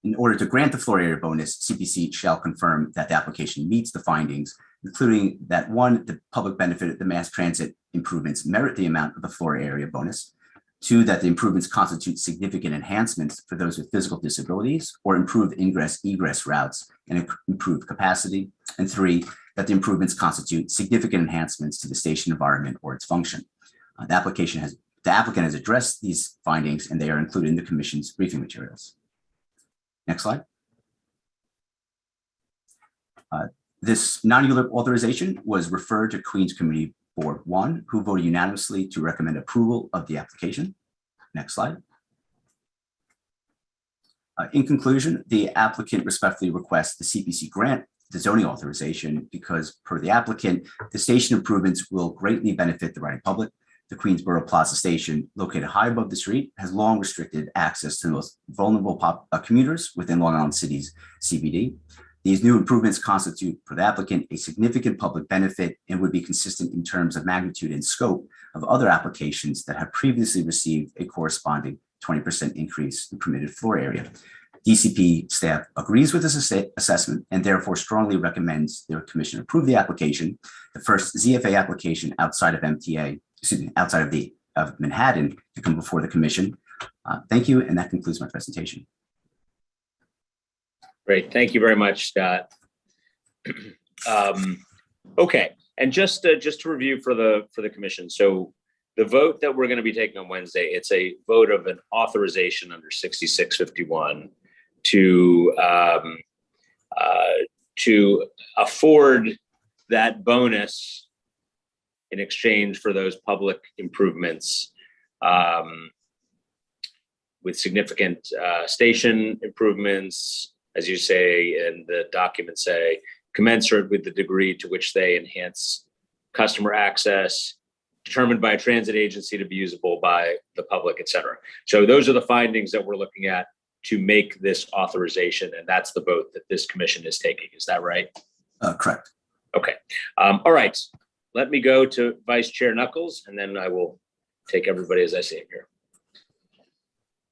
In order to grant the floor area bonus, CPC shall confirm that the application meets the findings, including that 1, the public benefit of the mass transit improvements merit the amount of the floor area bonus. 2, that the improvements constitute significant enhancements for those with physical disabilities or improved ingress-egress routes and improved capacity. And 3, that the improvements constitute significant enhancements to the station environment or its function. The applicant has addressed these findings and they are included in the Commission's briefing materials. Next slide. This non-ULURP authorization was referred to Queens Community Board 1, who voted unanimously to recommend approval of the application. Next slide. In conclusion, the applicant respectfully requests the CPC grant the zoning authorization because, per the applicant, the station improvements will greatly benefit the riding public. The Queensboro Plaza Station, located high above the street, has long restricted access to the most vulnerable commuters within Long Island City's CBD. These new improvements constitute, for the applicant, a significant public benefit and would be consistent in terms of magnitude and scope of other applications that have previously received a corresponding 20% increase in permitted floor area. DCP staff agrees with this assessment and therefore strongly recommends the Commission approve the application, the first ZFA application outside of Manhattan to come before the Commission. Thank you, and that concludes my presentation. Great, thank you very much, Scott. Okay, and just to review for the Commission, so the vote that we're going to be taking on Wednesday, it's a vote of an authorization under 6651 to afford that bonus in exchange for those public improvements with significant station improvements, as you say, and the documents say, commensurate with the degree to which they enhance customer access, determined by a transit agency to be usable by the public, et cetera. So those are the findings that we're looking at to make this authorization, and that's the vote that this commission is taking. Is that right? Correct. Okay. All right. Let me go to Vice Chair Knuckles, and then I will take everybody as I see it here.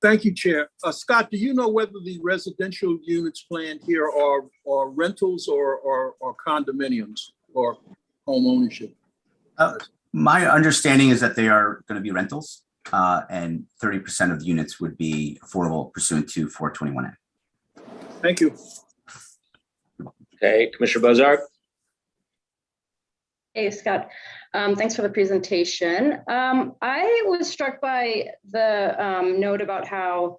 Thank you, Chair. Scott, do you know whether the residential units planned here are rentals or condominiums or home ownership? My understanding is that they are going to be rentals, and 30% of the units would be affordable pursuant to 421A. Thank you. Okay, Commissioner Bozarg. Hey, Scott. Thanks for the presentation. I was struck by the note about how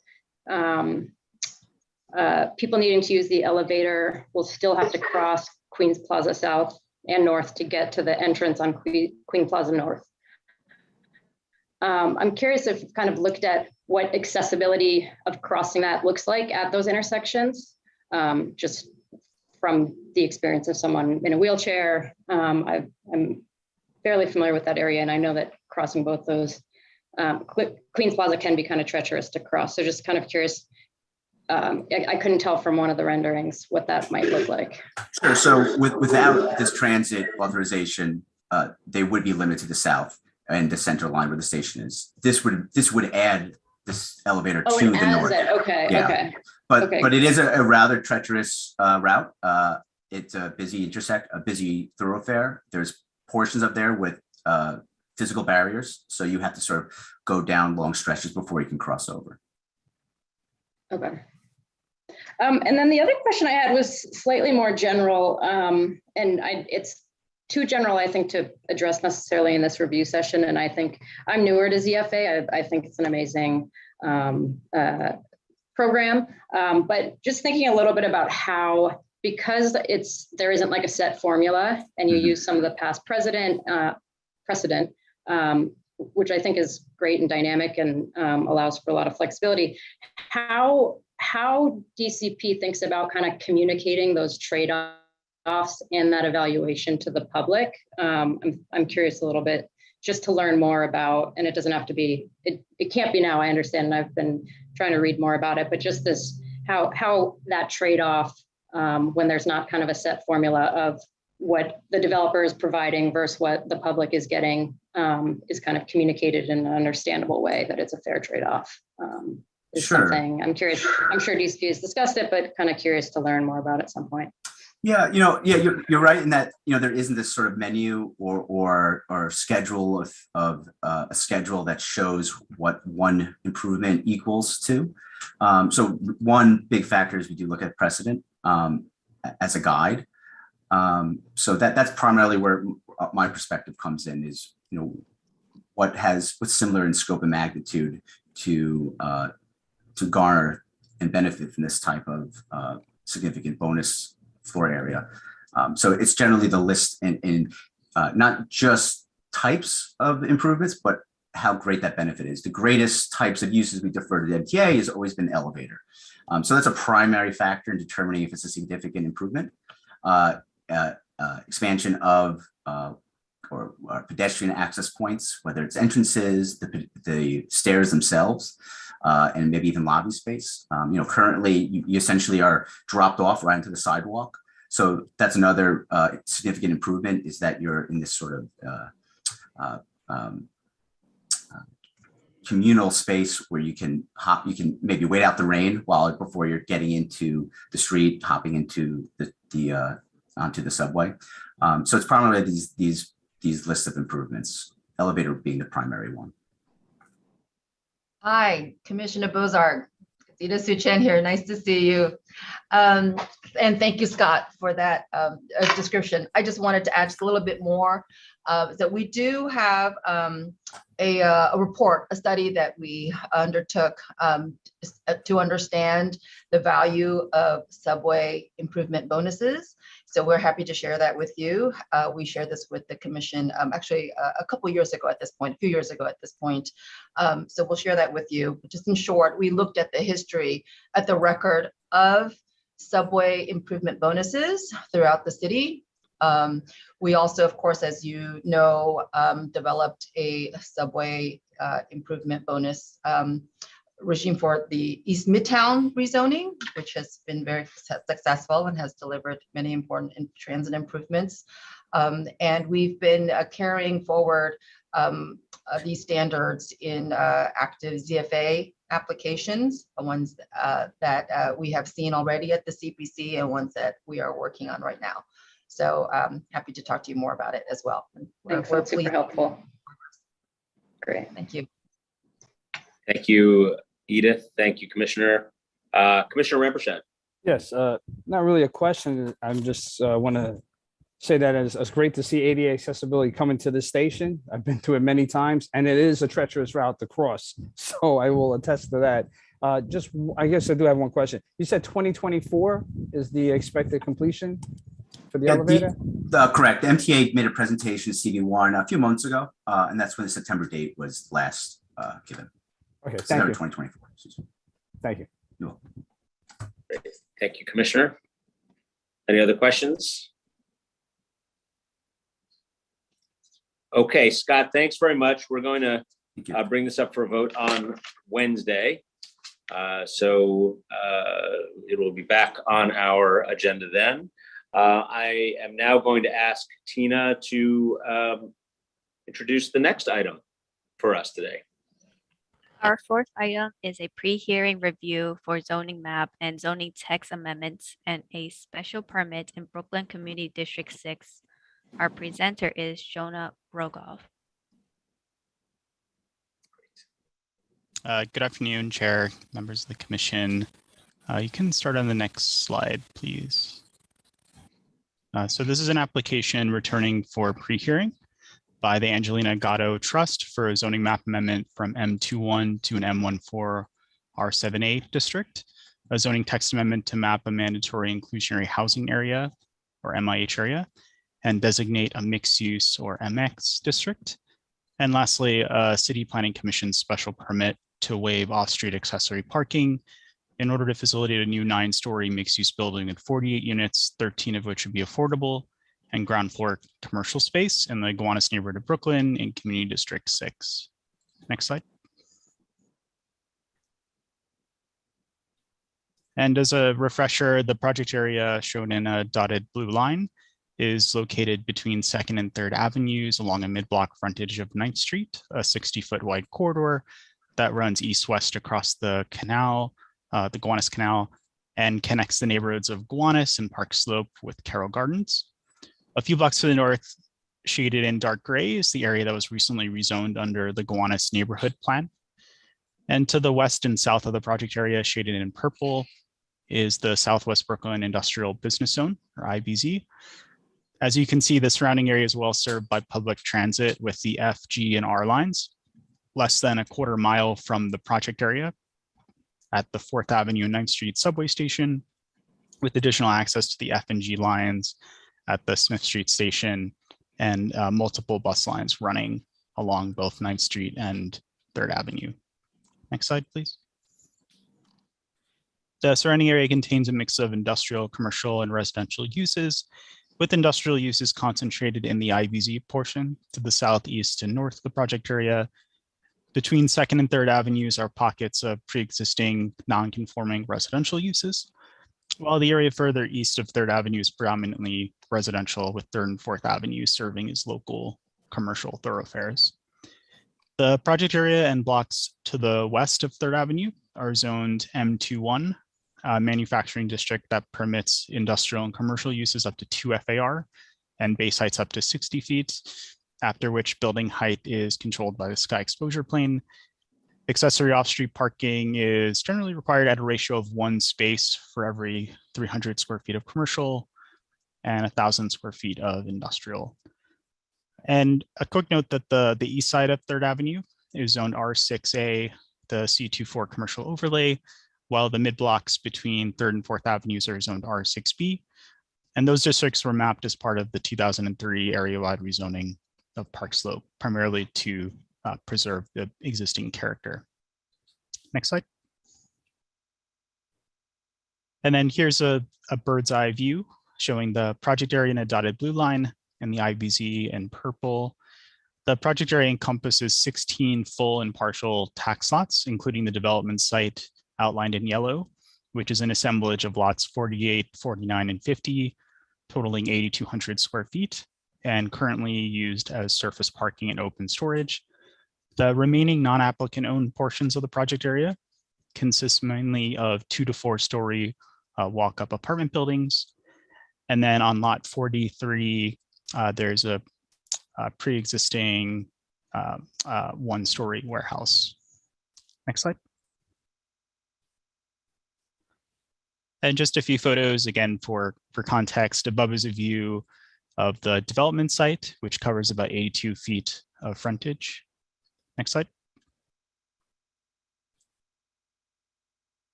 people needing to use the elevator will still have to cross Queens Plaza South and North to get to the entrance on Queen Plaza North. I'm curious if you've kind of looked at what accessibility of crossing that looks like at those intersections, just from the experience of someone in a wheelchair. I'm fairly familiar with that area, and I know that crossing both those, Queens Plaza can be kind of treacherous to cross. So just kind of curious, I couldn't tell from one of the renderings what that might look like. Sure. So without this transit authorization, they would be limited to the south and the center line where the station is. This would add this elevator to the north. Okay. Yeah. Okay. But it is a rather treacherous route. It's a busy thoroughfare. There's portions of there with physical barriers, so you have to sort of go down long stretches before you can cross over. Okay. And then the other question I had was slightly more general, and it's too general, I think, to address necessarily in this review session. And I think I'm newer to ZFA. I think it's an amazing program, but just thinking a little bit about how, because there isn't like a set formula, and you use some of the past precedent, which I think is great and dynamic and allows for a lot of flexibility. How DCP thinks about kind of communicating those trade-offs in that evaluation to the public. I'm curious a little bit just to learn more about, and it doesn't have to be, it can't be now, I understand, and I've been trying to read more about it, but just this, how that trade-off, when there's not kind of a set formula of what the developer is providing versus what the public is getting, is kind of communicated in an understandable way, that it's a fair trade-off. Is Sure. Something I'm curious. I'm sure DCP has discussed it, but kind of curious to learn more about at some point. Yeah, you're right in that there isn't this sort of menu or schedule of a schedule that shows what one improvement equals to. So one big factor is we do look at precedent as a guide. So that's primarily where my perspective comes in, is what's similar in scope and magnitude to garner and benefit from this type of significant bonus floor area. So it's generally the list in not just types of improvements, but how great that benefit is. The greatest types of uses we defer to the MTA has always been elevator. So that's a primary factor in determining if it's a significant improvement. Expansion of or pedestrian access points, whether it's entrances, the stairs themselves, and maybe even lobby space. Currently you essentially are dropped off right into the sidewalk. So that's another significant improvement, is that you're in this sort of communal space where you can maybe wait out the rain before you're getting into the street, hopping into onto the subway. So it's primarily these lists of improvements, elevator being the primary one. Hi, Commissioner Bozarg. Zita Su-Chen here. Nice to see you. And thank you, Scott, for that description. I just wanted to add just a little bit more. That we do have a report, a study that we undertook to understand the value of subway improvement bonuses. So we're happy to share that with you. We shared this with the commission actually a few years ago at this point. So we'll share that with you. Just in short, we looked at the history, at the record of subway improvement bonuses throughout the city. We also, of course, as you know, developed a subway improvement bonus regime for the East Midtown rezoning, which has been very successful and has delivered many important transit improvements. And we've been carrying forward these standards in active ZFA applications, the ones that we have seen already at the CPC and ones that we are working on right now. So happy to talk to you more about it as well. Thanks, that's super helpful. Great. Thank you. Thank you, Edith. Thank you, Commissioner. Commissioner Rampersad. Yes, not really a question. I'm just want to say that it's great to see ADA accessibility coming to this station. I've been to it many times, and it is a treacherous route to cross. So I will attest to that. I guess I do have one question. You said 2024 is the expected completion for the elevator? Correct. The MTA made a presentation to CV1 a few months ago, and that's when the September date was last given. Okay, September thank you. 2024. Thank you. You're welcome. Great. Thank you, Commissioner. Any other questions? Okay, Scott, thanks very much. We're going to bring this up for a vote on Wednesday. So it will be back on our agenda then. I am now going to ask Tina to introduce the next item for us today. Our fourth item is a pre-hearing review for zoning map and zoning text amendments and a special permit in Brooklyn Community District 6. Our presenter is Jonah Rogoff. Good afternoon, Chair, members of the Commission. You can start on the next slide, please. So this is an application returning for pre-hearing by the Angelina Gatto Trust for a zoning map amendment from M21 to an M14 R7A district, a zoning text amendment to map a mandatory inclusionary housing area or MIH area, and designate a mixed use or MX district. And lastly, a City Planning Commission special permit to waive off-street accessory parking in order to facilitate a new 9-story mixed-use building with 48 units, 13 of which would be affordable, and ground floor commercial space in the Gowanus neighborhood of Brooklyn in Community District 6. Next slide. And as a refresher, the project area shown in a dotted blue line is located between 2nd and 3rd Avenues along a mid-block frontage of 9th Street, a 60-foot wide corridor that runs east-west across the canal, the Gowanus Canal, and connects the neighborhoods of Gowanus and Park Slope with Carroll Gardens. A few blocks to the north, shaded in dark gray, is the area that was recently rezoned under the Gowanus neighborhood plan. And to the west and south of the project area, shaded in purple, is the Southwest Brooklyn Industrial Business Zone, or IBZ. As you can see, the surrounding area is well served by public transit with the F, G, and R lines, less than a quarter mile from the project area at the 4th Avenue and 9th Street subway station, with additional access to the F and G lines at the Smith Street station and multiple bus lines running along both 9th Street and 3rd Avenue. Next slide, please. The surrounding area contains a mix of industrial, commercial, and residential uses, with industrial uses concentrated in the IBZ portion to the southeast and north of the project area. Between 2nd and 3rd Avenues are pockets of pre-existing non-conforming residential uses, while the area further east of 3rd Avenue is predominantly residential, with 3rd and 4th Avenues serving as local commercial thoroughfares. The project area and blocks to the west of 3rd Avenue are zoned M21, a manufacturing district that permits industrial and commercial uses up to 2 FAR and base heights up to 60 feet, after which building height is controlled by the sky exposure plane. Accessory off-street parking is generally required at a ratio of 1 space for every 300 square feet of commercial and 1,000 square feet of industrial. And a quick note that the east side of 3rd Avenue is zoned R6A, the C24 commercial overlay, while the mid-blocks between 3rd and 4th Avenues are zoned R6B. And those districts were mapped as part of the 2003 area-wide rezoning of Park Slope, primarily to preserve the existing character. Next slide. And then here's a bird's eye view showing the project area in a dotted blue line and the IBZ in purple. The project area encompasses 16 full and partial tax lots, including the development site outlined in yellow, which is an assemblage of lots 48, 49, and 50, totaling 8,200 square feet, and currently used as surface parking and open storage. The remaining non-applicant owned portions of the project area consist mainly of 2 to 4 story walk-up apartment buildings. And then on lot 43, there's a pre-existing 1-story warehouse. Next slide. And just a few photos again for context. Above is a view of the development site, which covers about 82 feet of frontage. Next slide.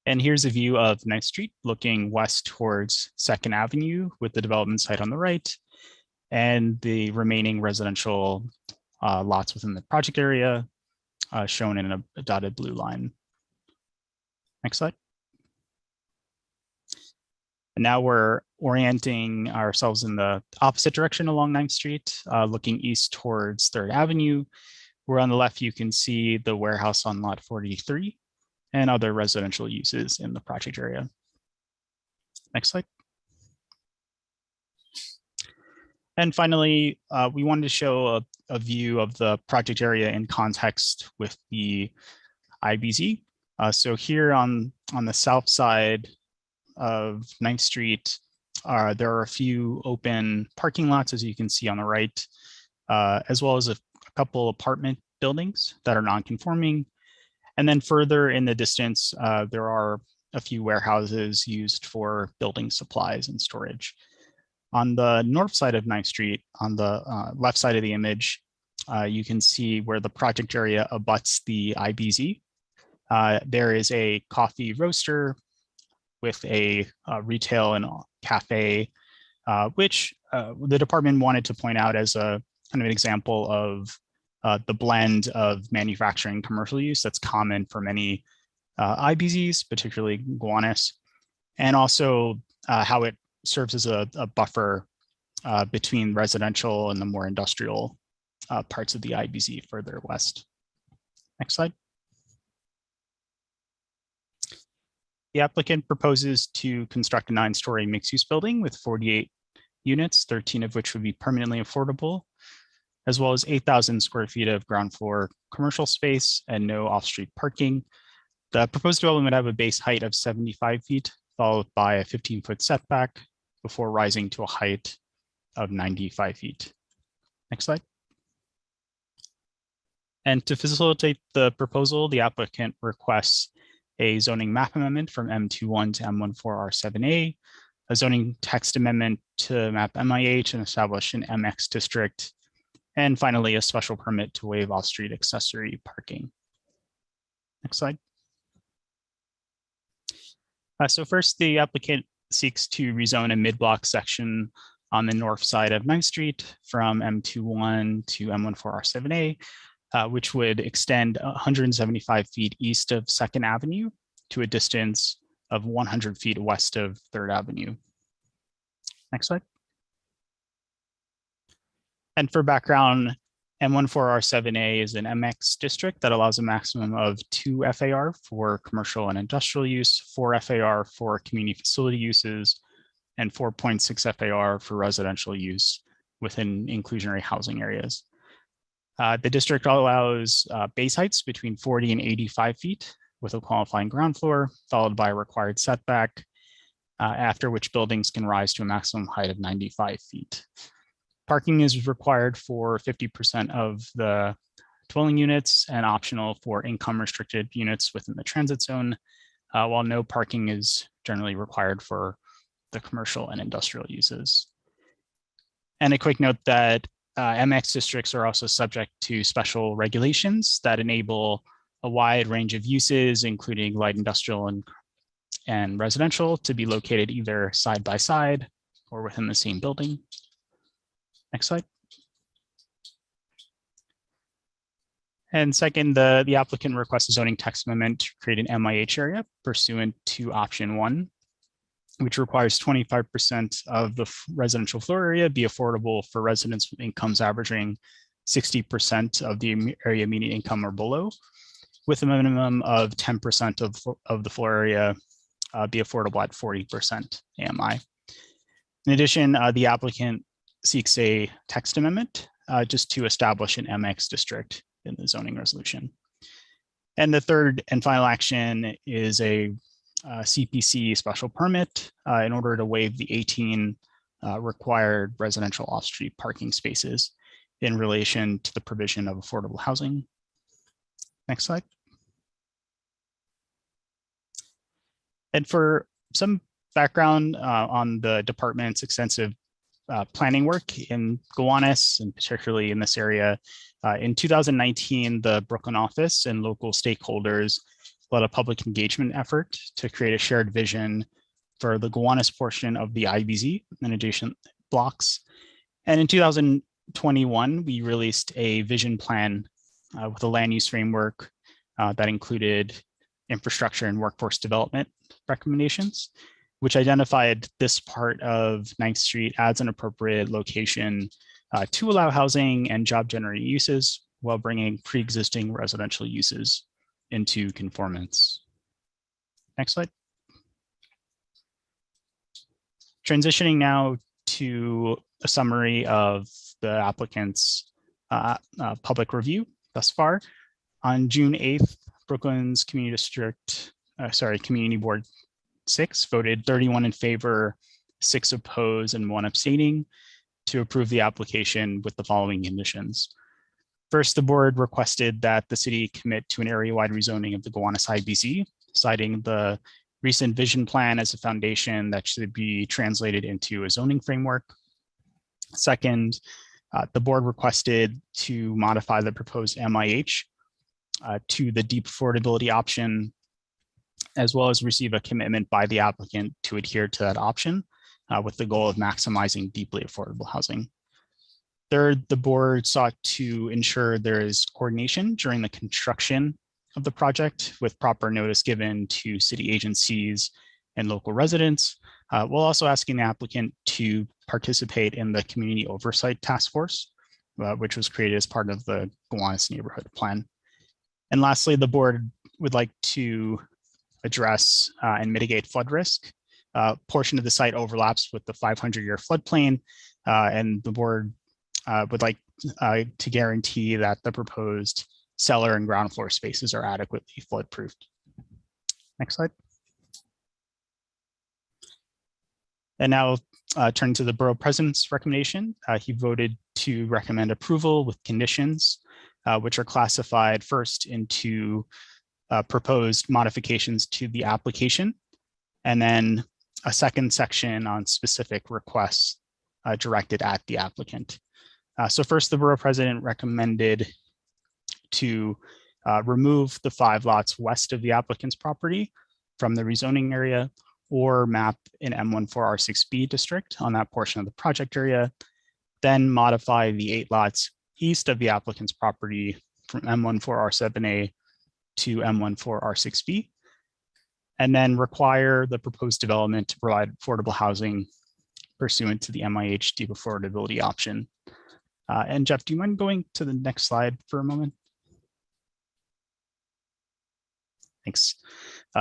And here's a view of 9th Street looking west towards 2nd Avenue with the development site on the right and the remaining residential lots within the project area shown in a dotted blue line. Next slide. And now we're orienting ourselves in the opposite direction along 9th Street, looking east towards 3rd Avenue, where on the left you can see the warehouse on lot 43 and other residential uses in the project area. Next slide. And finally, we wanted to show a view of the project area in context with the IBZ. So here on the south side of 9th Street, there are a few open parking lots, as you can see on the right, as well as a couple apartment buildings that are non-conforming. And then further in the distance, there are a few warehouses used for building supplies and storage. On the north side of 9th Street, on the left side of the image, you can see where the project area abuts the IBZ. There is a coffee roaster with a retail and cafe, which the department wanted to point out as a kind of an example of the blend of manufacturing commercial use that's common for many IBZs, particularly Gowanus, and also how it serves as a buffer between residential and the more industrial parts of the IBZ further west. Next slide. The applicant proposes to construct a 9-story mixed-use building with 48 units, 13 of which would be permanently affordable, as well as 8,000 square feet of ground floor commercial space and no off-street parking. The proposed development would have a base height of 75 feet, followed by a 15-foot setback before rising to a height of 95 feet. Next slide. And to facilitate the proposal, the applicant requests a zoning map amendment from M21 to M14R7A, a zoning text amendment to map MIH and establish an MX district, and finally a special permit to waive off-street accessory parking. Next slide. So first, the applicant seeks to rezone a mid-block section on the north side of 9th Street from M21 to M14R7A, which would extend 175 feet east of 2nd Avenue to a distance of 100 feet west of 3rd Avenue. Next slide. And for background, M14R7A is an MX district that allows a maximum of 2 FAR for commercial and industrial use, 4 FAR for community facility uses, and 4.6 FAR for residential use within inclusionary housing areas. The district allows base heights between 40 and 85 feet with a qualifying ground floor, followed by a required setback, after which buildings can rise to a maximum height of 95 feet. Parking is required for 50% of the dwelling units and optional for income restricted units within the transit zone, while no parking is generally required for the commercial and industrial uses. And a quick note that MX districts are also subject to special regulations that enable a wide range of uses, including light industrial and residential, to be located either side by side or within the same building. Next slide. And second, the applicant requests a zoning text amendment to create an MIH area pursuant to option 1, which requires 25% of the residential floor area be affordable for residents with incomes averaging 60% of the area median income or below, with a minimum of 10% of the floor area be affordable at 40% AMI. In addition, the applicant seeks a text amendment just to establish an MX district in the zoning resolution. And the third and final action is a CPC special permit in order to waive the 18 required residential off-street parking spaces in relation to the provision of affordable housing. Next slide. And for some background on the department's extensive planning work in Gowanus, and particularly in this area, in 2019, the Brooklyn office and local stakeholders led a public engagement effort to create a shared vision for the Gowanus portion of the IBZ and adjacent blocks. And in 2021, we released a vision plan with a land use framework that included infrastructure and workforce development recommendations, which identified this part of 9th Street as an appropriate location to allow housing and job generating uses while bringing pre-existing residential uses into conformance. Next slide. Transitioning now to a summary of the applicant's public review thus far. On June 8th, Brooklyn's Community Board 6 voted 31 in favor, 6 opposed, and 1 abstaining to approve the application with the following conditions. First, the board requested that the city commit to an area-wide rezoning of the Gowanus IBZ, citing the recent vision plan as a foundation that should be translated into a zoning framework. Second, the board requested to modify the proposed MIH to the deep affordability option, as well as receive a commitment by the applicant to adhere to that option with the goal of maximizing deeply affordable housing. Third, the board sought to ensure there is coordination during the construction of the project with proper notice given to city agencies and local residents, while also asking the applicant to participate in the Community Oversight Task Force, which was created as part of the Gowanus Neighborhood Plan. And lastly, the board would like to address and mitigate flood risk. A portion of the site overlaps with the 500-year floodplain, and the board would like to guarantee that the proposed cellar and ground floor spaces are adequately flood-proofed. Next slide. And now turning to the borough president's recommendation. He voted to recommend approval with conditions, which are classified first into proposed modifications to the application, and then a second section on specific requests directed at the applicant. So first, the borough president recommended to remove the 5 lots west of the applicant's property from the rezoning area or map an M14R6B district on that portion of the project area, then modify the 8 lots east of the applicant's property from M14R7A to M14R6B, and then require the proposed development to provide affordable housing pursuant to the MIH deep affordability option. And Jeff, do you mind going to the next slide for a moment? Thanks.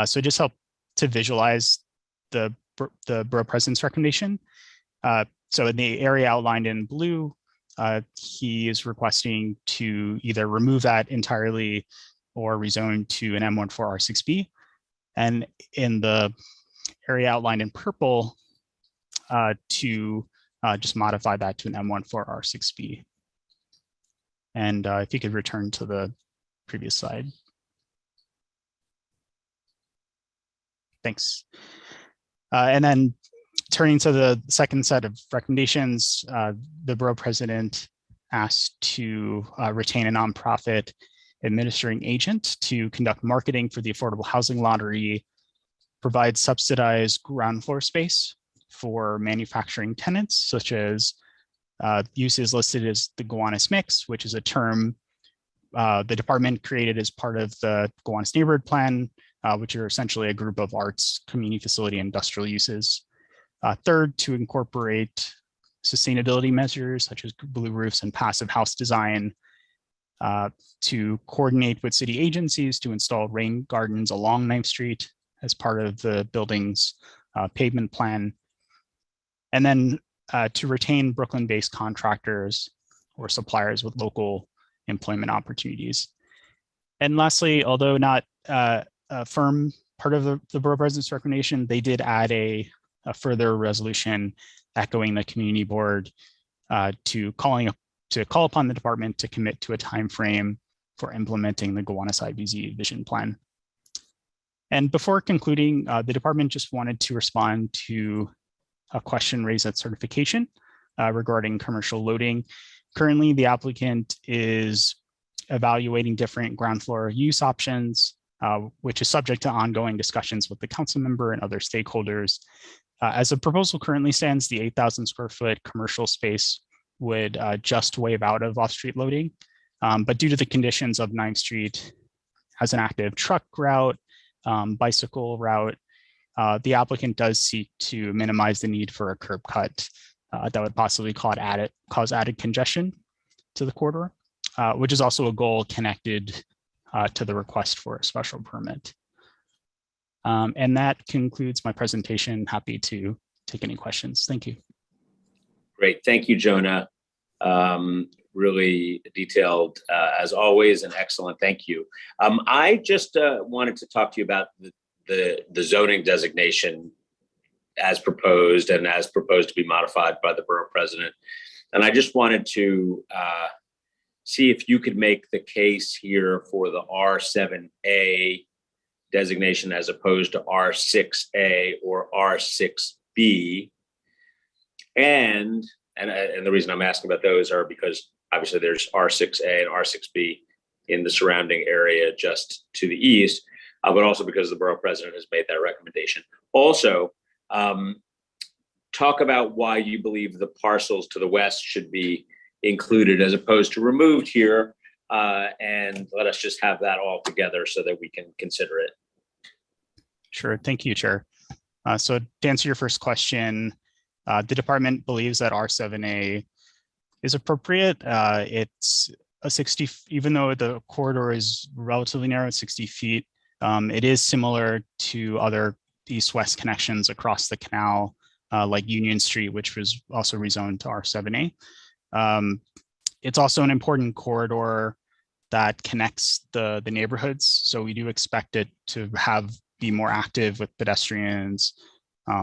So just help to visualize the borough president's recommendation. So in the area outlined in blue, he is requesting to either remove that entirely or rezone to an M14R6B. And in the area outlined in purple, to just modify that to an M14R6B. And if you could return to the previous slide. Thanks. And then turning to the second set of recommendations, the borough president asked to retain a nonprofit administering agent to conduct marketing for the affordable housing lottery, provide subsidized ground floor space for manufacturing tenants, such as uses listed as the Gowanus mix, which is a term the department created as part of the Gowanus Neighborhood Plan, which are essentially a group of arts, community facility, industrial uses. Third, to incorporate sustainability measures such as blue roofs and passive house design, to coordinate with city agencies to install rain gardens along 9th Street as part of the building's pavement plan. And then to retain Brooklyn-based contractors or suppliers with local employment opportunities. And lastly, although not a firm part of the Borough President's recommendation, they did add a further resolution echoing the community board to call upon the department to commit to a time frame for implementing the Gowanus IBZ vision plan. And before concluding, the department just wanted to respond to a question raised at certification regarding commercial loading. Currently, the applicant is evaluating different ground floor use options, which is subject to ongoing discussions with the council member and other stakeholders. As the proposal currently stands, the 8,000 square foot commercial space would just waive out of off-street loading. But due to the conditions of 9th Street as an active truck route, bicycle route, the applicant does seek to minimize the need for a curb cut that would possibly cause added congestion to the corridor, which is also a goal connected to the request for a special permit. And that concludes my presentation. Happy to take any questions. Thank you. Great. Thank you, Jonah. Really detailed as always, and excellent. Thank you. I just wanted to talk to you about the zoning designation as proposed and as proposed to be modified by the borough president. And I just wanted to see if you could make the case here for the R7A designation as opposed to R6A or R6B. And the reason I'm asking about those are because obviously there's R6A and R6B in the surrounding area just to the east, but also because the borough president has made that recommendation. Also, talk about why you believe the parcels to the west should be included as opposed to removed here, and let us just have that all together so that we can consider it. Sure. Thank you, Chair. So to answer your first question, the department believes that R7A is appropriate. It's a 60, even though the corridor is relatively narrow, 60 feet, it is similar to other east-west connections across the canal, like Union Street, which was also rezoned to R7A. It's also an important corridor that connects the neighborhoods. So we do expect it to be more active with pedestrians,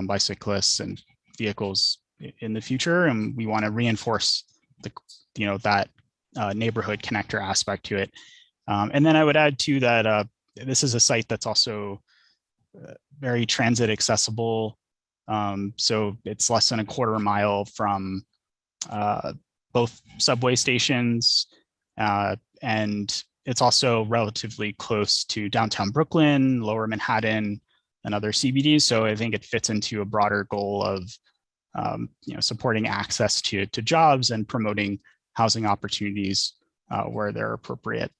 bicyclists, and vehicles in the future. And we want to reinforce that neighborhood connector aspect to it. And then I would add too that this is a site that's also very transit accessible. So it's less than a quarter mile from both subway stations, and it's also relatively close to downtown Brooklyn, Lower Manhattan, and other CBDs. So I think it fits into a broader goal of supporting access to jobs and promoting housing opportunities where they're appropriate.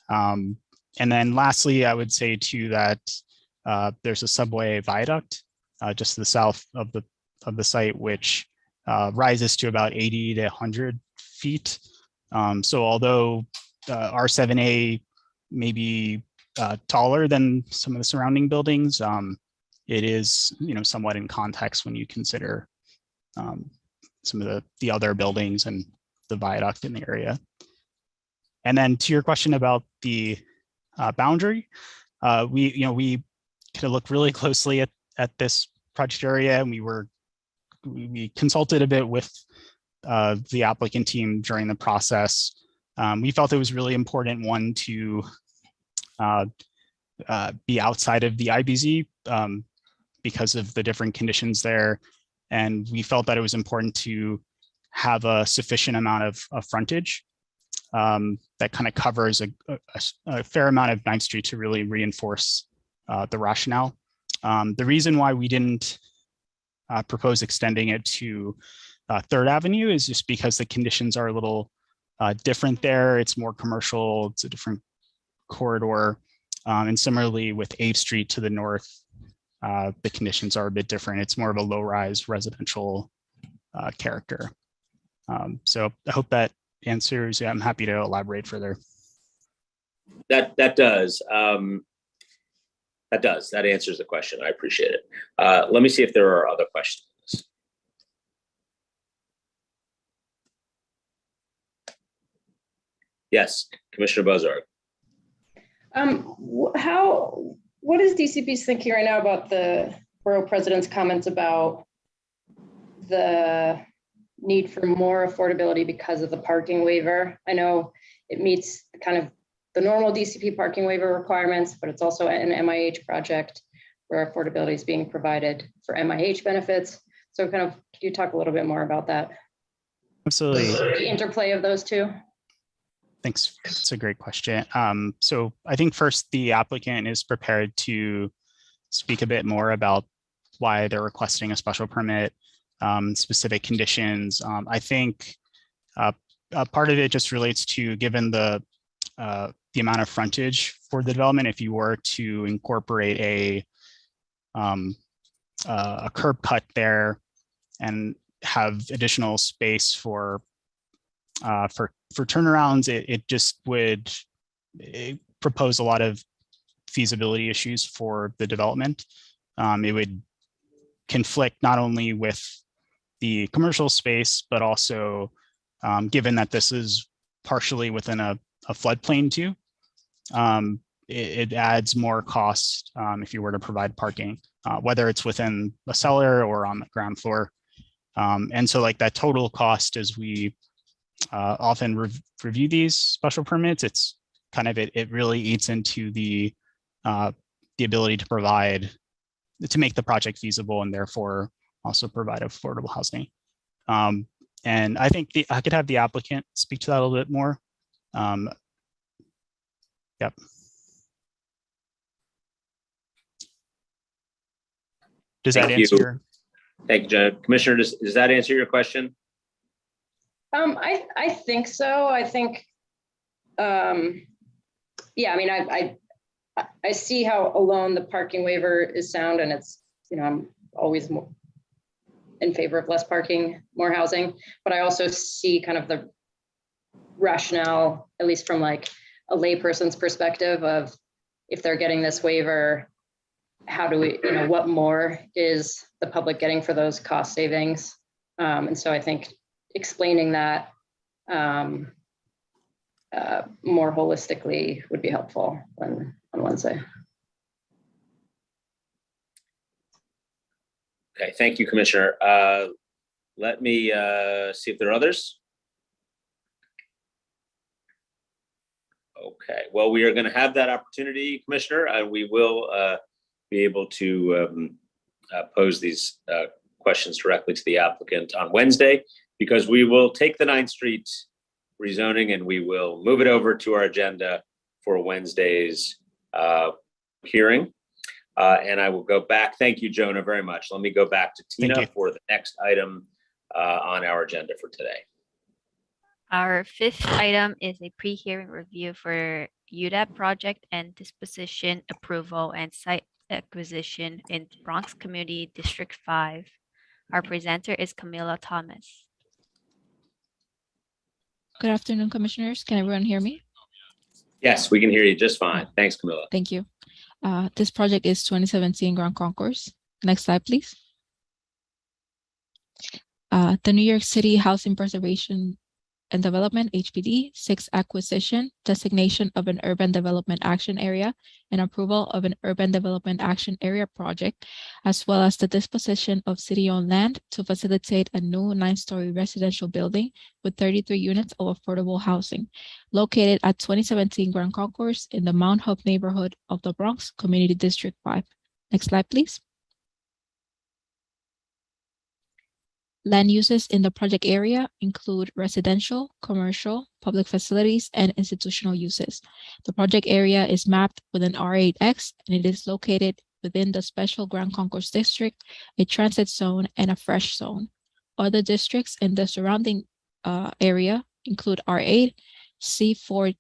And then lastly, I would say too that there's a subway viaduct just to the south of the site, which rises to about 80 to 100 feet. So although R7A may be taller than some of the surrounding buildings, it is somewhat in context when you consider some of the other buildings and the viaduct in the area. And then to your question about the boundary, we kind of looked really closely at this project area, and we consulted a bit with the applicant team during the process. We felt it was really important, one, to be outside of the IBZ because of the different conditions there. And we felt that it was important to have a sufficient amount of frontage that kind of covers a fair amount of 9th Street to really reinforce the rationale. The reason why we didn't propose extending it to 3rd Avenue is just because the conditions are a little different there. It's more commercial. It's a different corridor. And similarly with 8th Street to the north, the conditions are a bit different. It's more of a low-rise residential character. So I hope that answers. I'm happy to elaborate further. That does. That answers the question. I appreciate it. Let me see if there are other questions. Yes, Commissioner Bozarg. What is DCP's thinking right now about the borough president's comments about the need for more affordability because of the parking waiver? I know it meets kind of the normal DCP parking waiver requirements, but it's also an MIH project where affordability is being provided for MIH benefits. So kind of, could you talk a little bit more about that? Absolutely. The interplay of those two? Thanks. It's a great question. So I think first the applicant is prepared to speak a bit more about why they're requesting a special permit, specific conditions. I think a part of it just relates to, given the amount of frontage for the development, if you were to incorporate a curb cut there and have additional space for turnarounds, it just would propose a lot of feasibility issues for the development. It would conflict not only with the commercial space, but also given that this is partially within a floodplain too, it adds more cost if you were to provide parking, whether it's within a cellar or on the ground floor. And so like that total cost, as we often review these special permits, it's kind of, it really eats into the ability to make the project feasible and therefore also provide affordable housing. And I think I could have the applicant speak to that a little bit more. Yep. Does that answer? Thank you, John. Commissioner, does that answer your question? I think so. I think, yeah, I mean, I see how alone the parking waiver is sound, and it's, I'm always more in favor of less parking, more housing, but I also see kind of the rationale, at least from like a layperson's perspective of, if they're getting this waiver, how do we, what more is the public getting for those cost savings? And so I think explaining that more holistically would be helpful on Wednesday. Okay, thank you, Commissioner. Let me see if there are others. Okay, well, we are going to have that opportunity, Commissioner, and we will be able to pose these questions directly to the applicant on Wednesday, because we will take the 9th Street rezoning and we will move it over to our agenda for Wednesday's hearing. And I will go back. Thank you, Jonah, very much. Let me go back to Tina for the next item on our agenda for today. Our 5th item is a pre-hearing review for ULURP project and disposition approval and site acquisition in Bronx Community District 5. Our presenter is Camila Thomas. Good afternoon, commissioners. Can everyone hear me? Yes, we can hear you just fine. Thanks, Camila. Thank you. This project is 2017 Grand Concourse. Next slide, please. The New York City Housing Preservation and Development, HPD, 6 acquisition, designation of an urban development action area, and approval of an urban development action area project, as well as the disposition of city-owned land to facilitate a new 9-story residential building with 33 units of affordable housing, located at 2017 Grand Concourse in the Mount Hope neighborhood of the Bronx Community District 5. Next slide, please. Land uses in the project area include residential, commercial, public facilities, and institutional uses. The project area is mapped with an R8X, and it is located within the Special Grand Concourse District, a transit zone, and a fresh zone. Other districts in the surrounding area include R8, C4,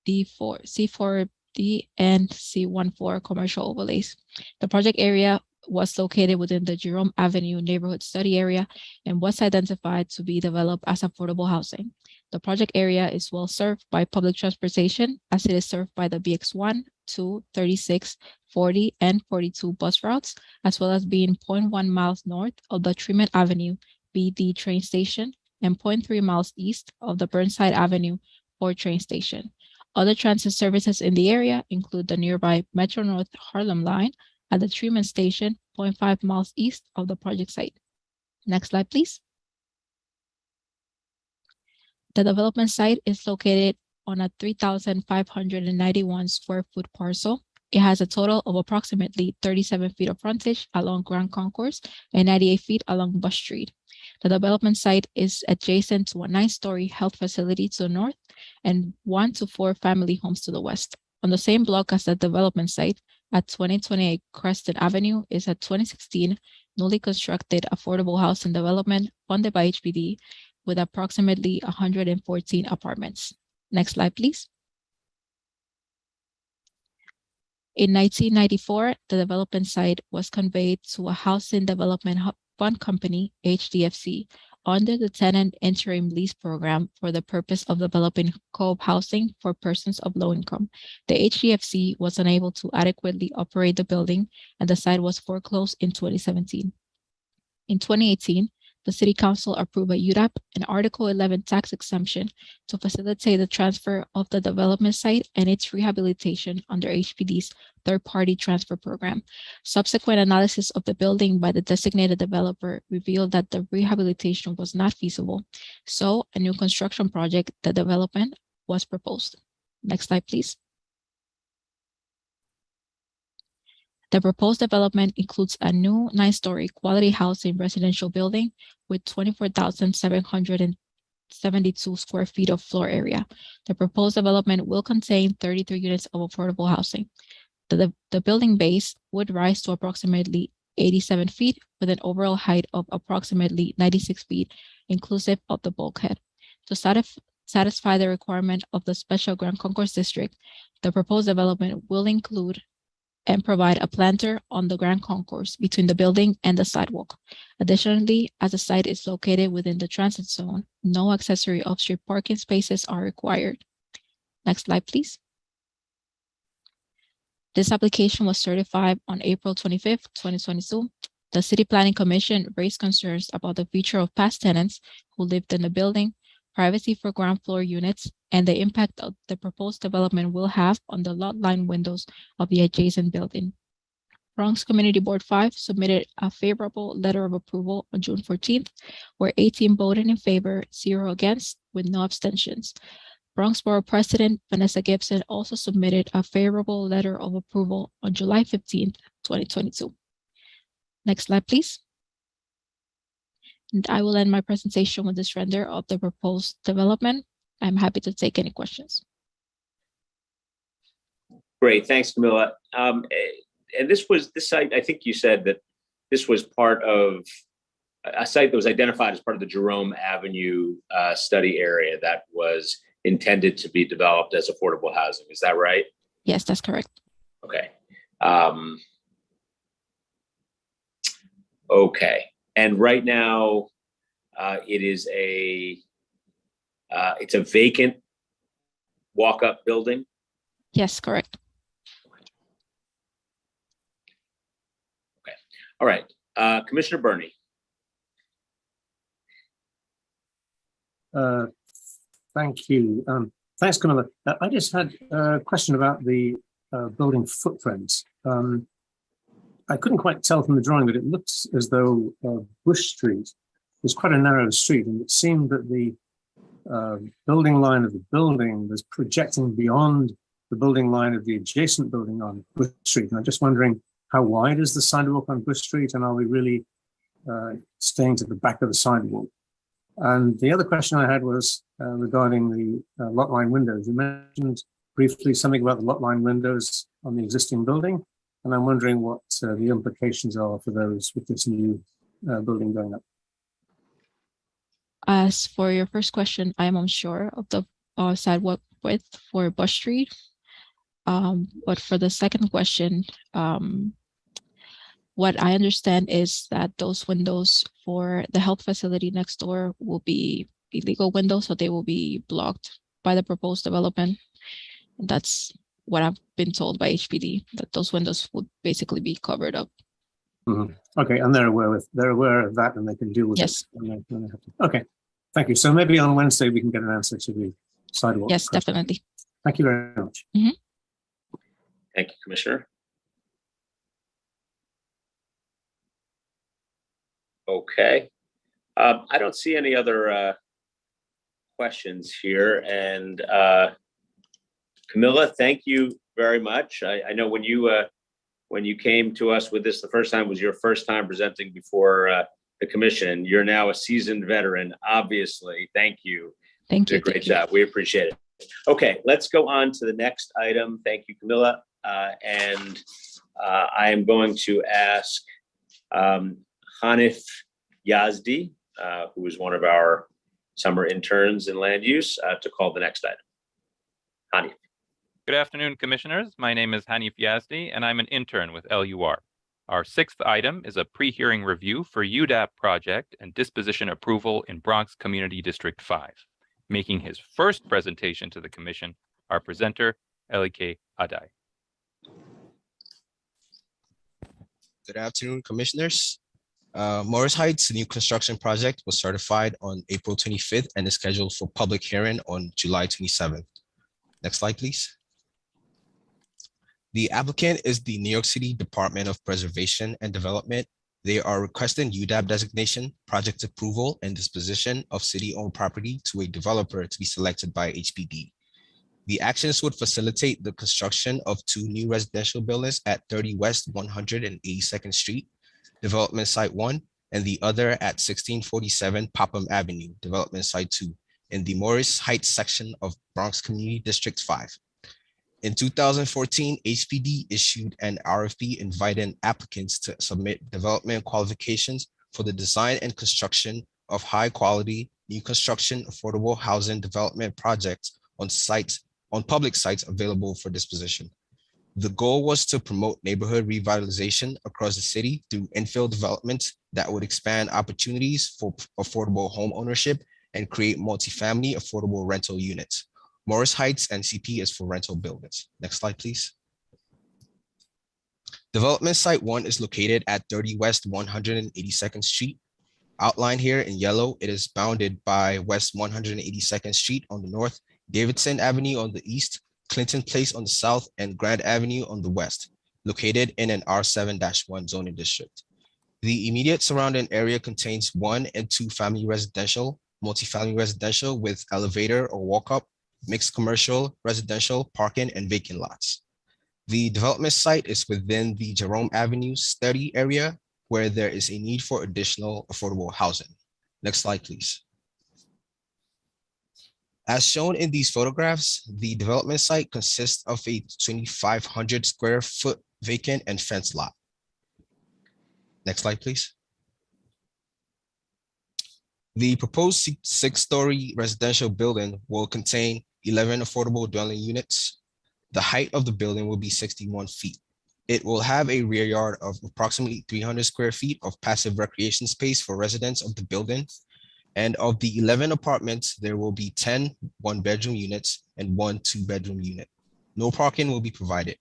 D4, C4D, and C14 commercial overlays. The project area was located within the Jerome Avenue neighborhood study area and was identified to be developed as affordable housing. The project area is well served by public transportation as it is served by the BX1, 2, 36, 40, and 42 bus routes, as well as being 0.1 miles north of the Tremont Avenue BD train station and 0.3 miles east of the Burnside Avenue 4 train station. Other transit services in the area include the nearby Metro North Harlem line at the Tremont station, 0.5 miles east of the project site. Next slide, please. The development site is located on a 3,591 square foot parcel. It has a total of approximately 37 feet of frontage along Grand Concourse and 98 feet along Bush Street. The development site is adjacent to a 9-story health facility to the north and 1 to 4 family homes to the west. On the same block as the development site at 2028 Creston Avenue is a 2016 newly constructed affordable housing development funded by HPD with approximately 114 apartments. Next slide, please. In 1994, the development site was conveyed to a housing development fund company, HDFC, under the tenant interim lease program for the purpose of developing co-op housing for persons of low income. The HDFC was unable to adequately operate the building and the site was foreclosed in 2017. In 2018, the City Council approved a ULURP, an Article 11 tax exemption to facilitate the transfer of the development site and its rehabilitation under HPD's third-party transfer program. Subsequent analysis of the building by the designated developer revealed that the rehabilitation was not feasible. So a new construction project, the development, was proposed. Next slide, please. The proposed development includes a new 9-story quality housing residential building with 24,772 square feet of floor area. The proposed development will contain 33 units of affordable housing. The building base would rise to approximately 87 feet with an overall height of approximately 96 feet, inclusive of the bulkhead. To satisfy the requirement of the Special Grand Concourse District, the proposed development will include and provide a planter on the Grand Concourse between the building and the sidewalk. Additionally, as the site is located within the transit zone, no accessory off-street parking spaces are required. Next slide, please. This application was certified on April 25th, 2022. The City Planning Commission raised concerns about the future of past tenants who lived in the building, privacy for ground floor units, and the impact of the proposed development will have on the lot line windows of the adjacent building. Bronx Community Board 5 submitted a favorable letter of approval on June 14th, where 18 voted in favor, 0 against, with no abstentions. Bronx Borough President Vanessa Gibson also submitted a favorable letter of approval on July 15th, 2022. Next slide, please. And I will end my presentation with this render of the proposed development. I'm happy to take any questions. Great, thanks, Camilla. And this site, I think you said that this was part of a site that was identified as part of the Jerome Avenue study area that was intended to be developed as affordable housing. Is that right? Yes, that's correct. Okay. Okay. And right now, it's a vacant walk-up building? Yes, correct. Okay. All right. Commissioner Burney. Thank you. Thanks, Camilla. I just had a question about the building footprint. I couldn't quite tell from the drawing, but it looks as though Bush Street is quite a narrow street, and it seemed that the building line of the building was projecting beyond the building line of the adjacent building on Bush Street. And I'm just wondering, how wide is the sidewalk on Bush Street, and are we really staying to the back of the sidewalk? And the other question I had was regarding the lot line windows. You mentioned briefly something about the lot line windows on the existing building, and I'm wondering what the implications are for those with this new building going up. As for your first question, I am unsure of the sidewalk width for Bush Street. But for the second question, what I understand is that those windows for the health facility next door will be illegal windows, so they will be blocked by the proposed development. And that's what I've been told by HPD, that those windows would basically be covered up. Okay, and they're aware of that, and they can deal with Yes. it. When they have to. Okay, thank you. So maybe on Wednesday we can get an answer to the sidewalk. Yes, question. definitely. Thank you very much. Thank you, Commissioner. Okay. I don't see any other questions here. And Camilla, thank you very much. I know when you came to us with this the first time was your first time presenting before the commission. You're now a seasoned veteran, obviously. Thank you. Thank you. Did a great job. We appreciate it. Okay, let's go on to the next item. Thank you, Camilla. And I am going to ask Hanif Yazdi, who is one of our summer interns in land use, to call the next item. Hanif. Good afternoon, commissioners. My name is Hanif Yazdi, and I'm an intern with LUR. Our sixth item is a pre-hearing review for UDAP project and disposition approval in Bronx Community District 5. Making his first presentation to the commission, our presenter, Elike Adai. Good afternoon, commissioners. Morris Heights new construction project was certified on April 25th and is scheduled for public hearing on July 27th. Next slide, please. The applicant is the New York City Department of Preservation and Development. They are requesting UDAP designation, project approval, and disposition of city-owned property to a developer to be selected by HPD. The actions would facilitate the construction of 2 new residential buildings at 30 West 182nd Street, Development Site 1, and the other at 1647 Popham Avenue, Development Site 2, in the Morris Heights section of Bronx Community District 5. In 2014, HPD issued an RFP inviting applicants to submit development qualifications for the design and construction of high-quality, new construction, affordable housing development projects on public sites available for disposition. The goal was to promote neighborhood revitalization across the city through infill developments that would expand opportunities for affordable home ownership and create multifamily affordable rental units. Morris Heights and CP is for rental buildings. Next slide, please. Development Site 1 is located at 30 West 182nd Street. Outlined here in yellow, it is bounded by West 182nd Street on the north, Davidson Avenue on the east, Clinton Place on the south, and Grand Avenue on the west, located in an R7-1 zoning district. The immediate surrounding area contains 1 and 2 family residential, multifamily residential with elevator or walk-up, mixed commercial, residential, parking, and vacant lots. The development site is within the Jerome Avenue study area where there is a need for additional affordable housing. Next slide, please. As shown in these photographs, the development site consists of a 2,500 square foot vacant and fenced lot. Next slide, please. The proposed 6-story residential building will contain 11 affordable dwelling units. The height of the building will be 61 feet. It will have a rear yard of approximately 300 square feet of passive recreation space for residents of the building. And of the 11 apartments, there will be 10 one-bedroom units and 1 two-bedroom unit. No parking will be provided.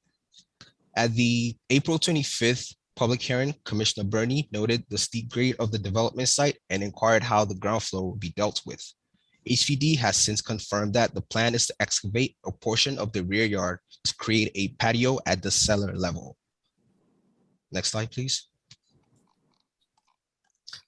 At the April 25th public hearing, Commissioner Burney noted the steep grade of the development site and inquired how the ground floor will be dealt with. HPD has since confirmed that the plan is to excavate a portion of the rear yard to create a patio at the cellar level. Next slide, please.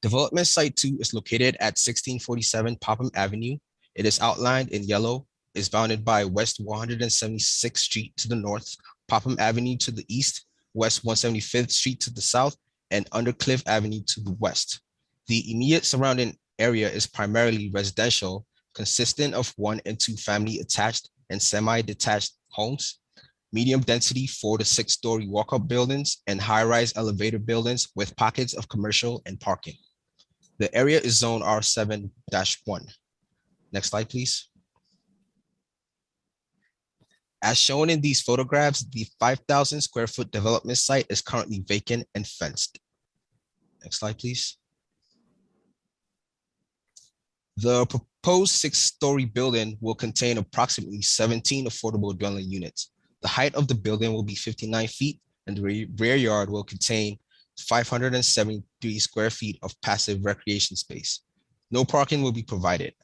Development Site 2 is located at 1647 Popham Avenue. It is outlined in yellow, is bounded by West 176th Street to the north, Popham Avenue to the east, West 175th Street to the south, and Undercliff Avenue to the west. The immediate surrounding area is primarily residential, consisting of 1 and 2 family attached and semi-detached homes, medium density 4 to 6-story walk-up buildings, and high-rise elevator buildings with pockets of commercial and parking. The area is zone R7-1. Next slide, please. As shown in these photographs, the 5,000 square foot development site is currently vacant and fenced. Next slide, please. The proposed 6-story building will contain approximately 17 affordable dwelling units. The height of the building will be 59 feet and the rear yard will contain 573 square feet of passive recreation space. No parking will be provided.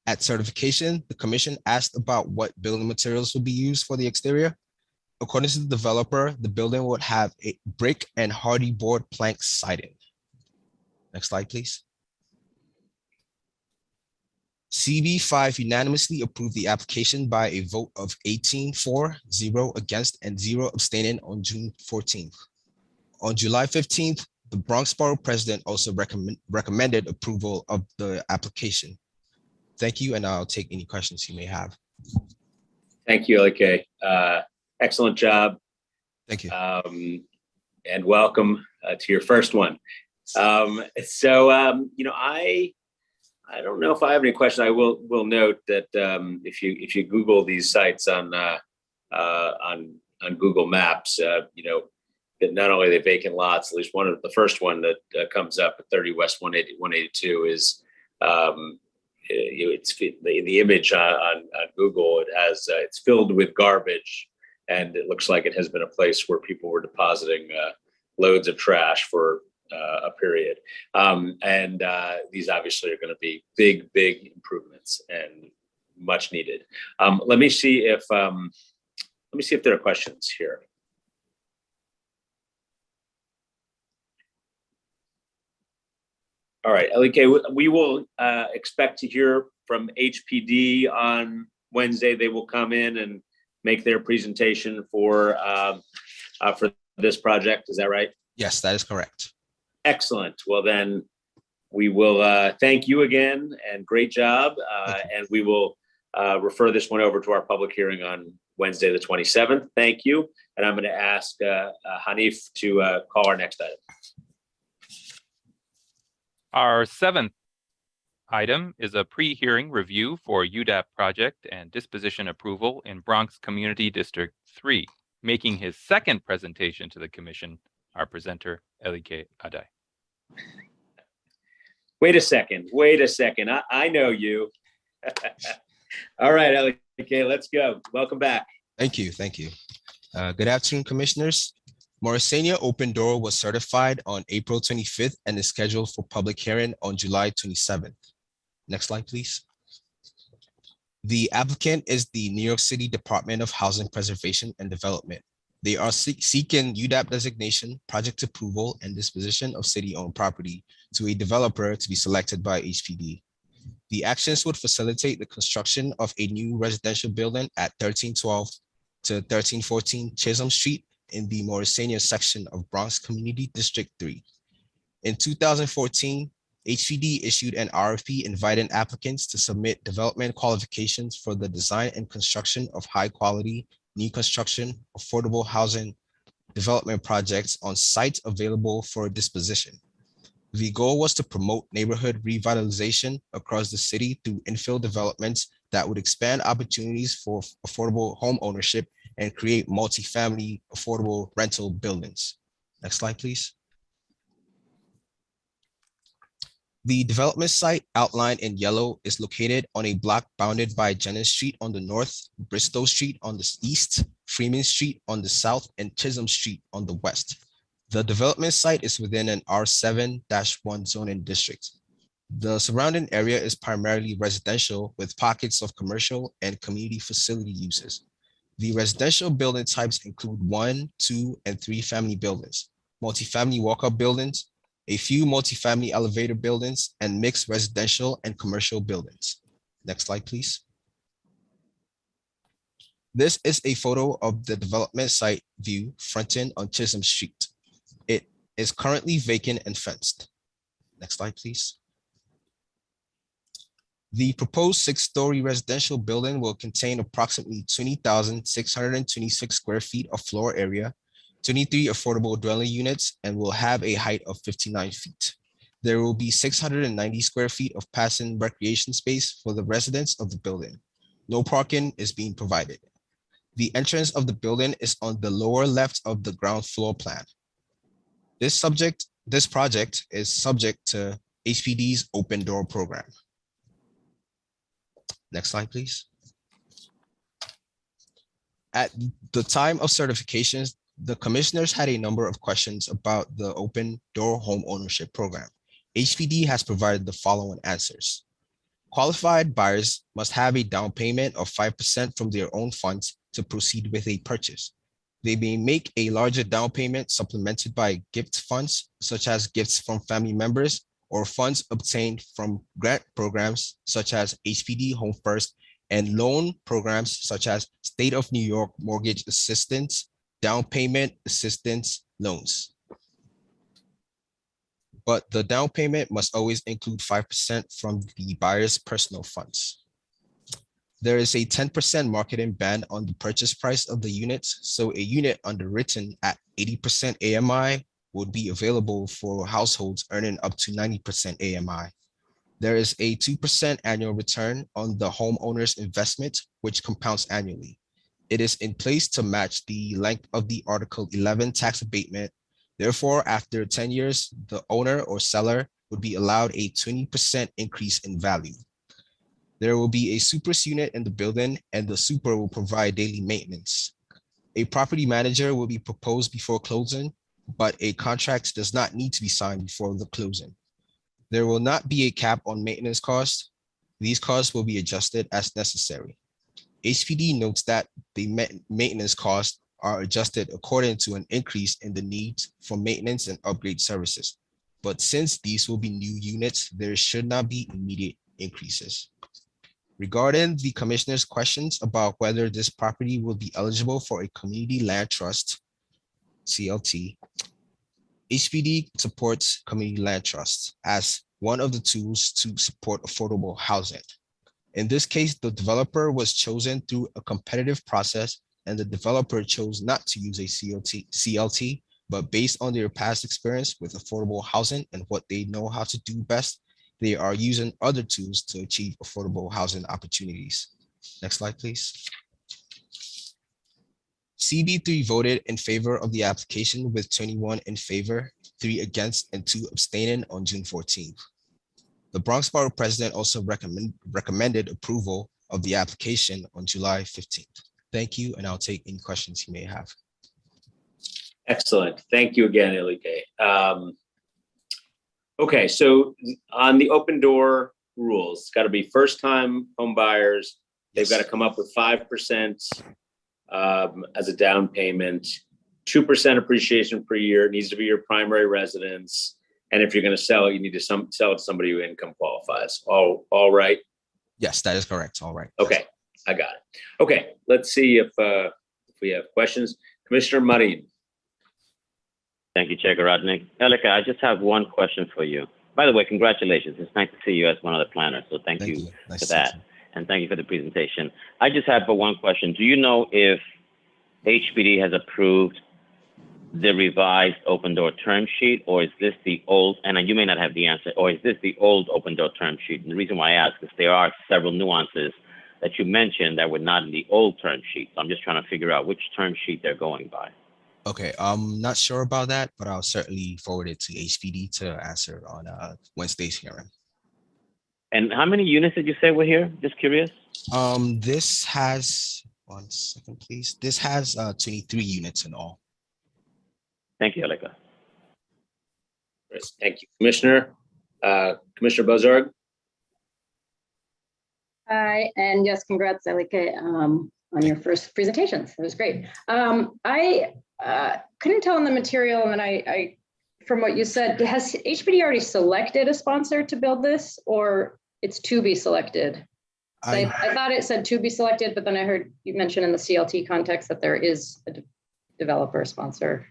At certification, the commission asked about what building materials will be used for the exterior. According to the developer, the building would have a brick and hardy board plank siding. Next slide, please. CB5 unanimously approved the application by a vote of 18 for, 0 against, and 0 abstaining on June 14th. On July 15th, the Bronx Borough President also recommended approval of the application. Thank you, and I'll take any questions you may have. Thank you, LK. Excellent job. Thank you. And welcome to your first one. You know, I don't know if I have any questions. I will note that if you Google these sites on Google Maps, you know, that not only are they vacant lots, at least one of the first one that comes up at 30 West 182 is it's the image on Google. It has it's filled with garbage, and it looks like it has been a place where people were depositing loads of trash for a period. These obviously are going to be big improvements and much needed. Let me see if there are questions here. All right, LK, we will expect to hear from HPD on Wednesday. They will come in and make their presentation for this project. Is that right? Yes, that is correct. Excellent. Well, then we will thank you again and great job. And we will refer this one over to our public hearing on Wednesday, the 27th. Thank you. And I'm going to ask Hanif to call our next item. Our 7th item is a pre-hearing review for UDAP project and disposition approval in Bronx Community District 3. Making his second presentation to the commission, our presenter, Elike Adai. Wait a second. I know you. All right, Elike, let's go. Welcome back. Thank you. Good afternoon, commissioners. Morrisania Open Door was certified on April 25th and is scheduled for public hearing on July 27th. Next slide, please. The applicant is the New York City Department of Housing Preservation and Development. They are seeking UDAP designation, project approval, and disposition of city-owned property to a developer to be selected by HPD. The actions would facilitate the construction of a new residential building at 1312 to 1314 Chisholm Street in the Morrisania section of Bronx Community District 3. In 2014, HPD issued an RFP inviting applicants to submit development qualifications for the design and construction of high-quality, new construction, affordable housing development projects on sites available for disposition. The goal was to promote neighborhood revitalization across the city through infill developments that would expand opportunities for affordable home ownership and create multifamily affordable rental buildings. Next slide, please. The development site outlined in yellow is located on a block bounded by Jennings Street on the north, Bristow Street on the east, Freeman Street on the south, and Chisholm Street on the west. The development site is within an R7-1 zoning district. The surrounding area is primarily residential with pockets of commercial and community facility uses. The residential building types include 1, 2, and 3 family buildings, multifamily walk-up buildings, a few multifamily elevator buildings, and mixed residential and commercial buildings. Next slide, please. This is a photo of the development site view fronting on Chisholm Street. It is currently vacant and fenced. Next slide, please. The proposed 6-story residential building will contain approximately 20,626 square feet of floor area, 23 affordable dwelling units, and will have a height of 59 feet. There will be 690 square feet of passive recreation space for the residents of the building. No parking is being provided. The entrance of the building is on the lower left of the ground floor plan. This project is subject to HPD's open door program. Next slide, please. At the time of certifications, the commissioners had a number of questions about the open door home ownership program. HPD has provided the following answers. Qualified buyers must have a down payment of 5% from their own funds to proceed with a purchase. They may make a larger down payment supplemented by gift funds, such as gifts from family members or funds obtained from grant programs such as HPD Home First and loan programs such as State of New York Mortgage Assistance, Down Payment Assistance loans. But the down payment must always include 5% from the buyer's personal funds. There is a 10% marketing ban on the purchase price of the units, so a unit underwritten at 80% AMI would be available for households earning up to 90% AMI. There is a 2% annual return on the homeowner's investment, which compounds annually. It is in place to match the length of the Article 11 tax abatement. Therefore, after 10 years, the owner or seller would be allowed a 20% increase in value. There will be a supers unit in the building, and the super will provide daily maintenance. A property manager will be proposed before closing, but a contract does not need to be signed before the closing. There will not be a cap on maintenance costs. These costs will be adjusted as necessary. HPD notes that the maintenance costs are adjusted according to an increase in the needs for maintenance and upgrade services. But since these will be new units, there should not be immediate increases. Regarding the commissioner's questions about whether this property will be eligible for a community land trust, CLT, HPD supports community land trusts as one of the tools to support affordable housing. In this case, the developer was chosen through a competitive process, and the developer chose not to use a CLT, but based on their past experience with affordable housing and what they know how to do best, they are using other tools to achieve affordable housing opportunities. Next slide, please. CB3 voted in favor of the application with 21 in favor, 3 against, and 2 abstaining on June 14th. The Bronx Borough President also recommended approval of the application on July 15th. Thank you, and I'll take any questions you may have. Excellent. Thank you again, Elike. Okay, so on the open door rules, it's got to be first-time home buyers. They've got to come up with 5% as a down payment, 2% appreciation per year. It needs to be your primary residence. And if you're going to sell it, you need to sell it to somebody who income qualifies. All right? Yes, that is correct. All right. Okay, I got it. Okay, let's see if we have questions. Commissioner Marin. Thank you, Chair Garodnick. Elika, I just have one question for you. By the way, congratulations. It's nice to see you as one of the planners. So thank you for that. And thank you for the presentation. I just have one question. Do you know if HPD has approved the revised open door term sheet, or is this the old, and you may not have the answer, or is this the old open door term sheet? And the reason why I ask is there are several nuances that you mentioned that were not in the old term sheet. So I'm just trying to figure out which term sheet they're going by. Okay, I'm not sure about that, but I'll certainly forward it to HPD to answer on Wednesday's hearing. And how many units did you say were here? Just curious. This has, one second, please. This has 23 units in all. Thank you, Elika. Great. Thank you, Commissioner. Commissioner Bozarg. Hi, and yes, congrats, Elika, on your first presentations. It was great. I couldn't tell in the material, and I from what you said, has HPD already selected a sponsor to build this, or it's to be selected? I thought it said to be selected, but then I heard you mention in the CLT context that there is a developer sponsor.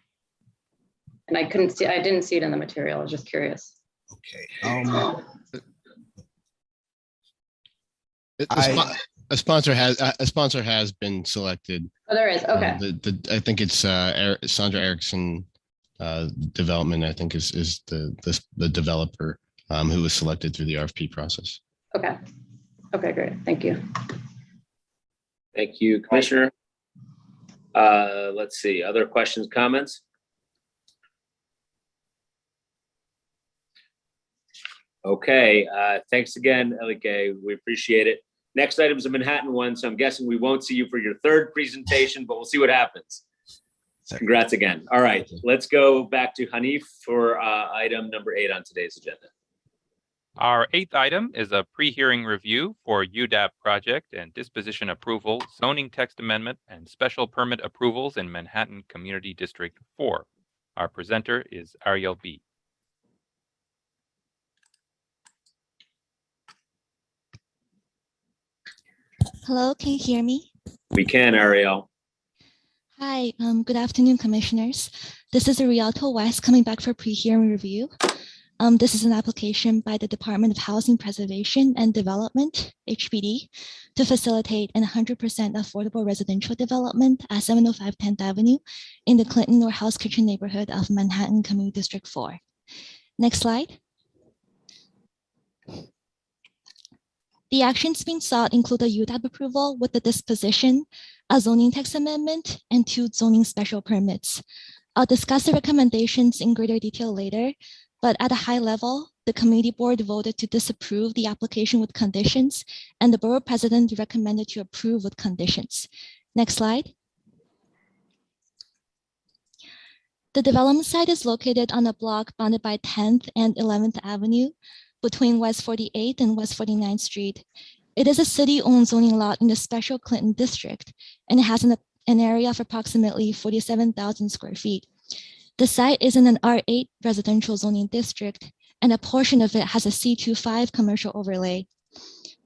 And I didn't see it in the material. I was just curious. Okay. A sponsor has been selected. Oh, there is. Okay. I think it's Sandra Erickson Development. I think is the developer. who was selected through the RFP process. Okay. Okay, great. Thank you. Thank you, Commissioner. Let's see, other questions, comments? Okay, thanks again, Elike. We appreciate it. Next item is a Manhattan one, so I'm guessing we won't see you for your third presentation, but we'll see what happens. Congrats again. All right, let's go back to Hanif for item number 8 on today's agenda. Our 8th item is a pre-hearing review for UDAP project and disposition approval, zoning text amendment, and special permit approvals in Manhattan Community District 4. Our presenter is Ariel B. Hello, can you hear me? We can, Ariel. Hi, good afternoon, commissioners. This is Rialto West coming back for pre-hearing review. This is an application by the Department of Housing Preservation and Development, HPD, to facilitate an 100% affordable residential development at 705 10th Avenue in the Clinton or House Kitchen neighborhood of Manhattan Community District 4. Next slide. The actions being sought include a UDAP approval with the disposition, a zoning text amendment, and 2 zoning special permits. I'll discuss the recommendations in greater detail later, but at a high level, the committee board voted to disapprove the application with conditions, and the borough president recommended to approve with conditions. Next slide. The development site is located on a block bounded by 10th and 11th Avenue between West 48th and West 49th Street. It is a city-owned zoning lot in the special Clinton district, and it has an area of approximately 47,000 square feet. The site is in an R8 residential zoning district, and a portion of it has a C25 commercial overlay.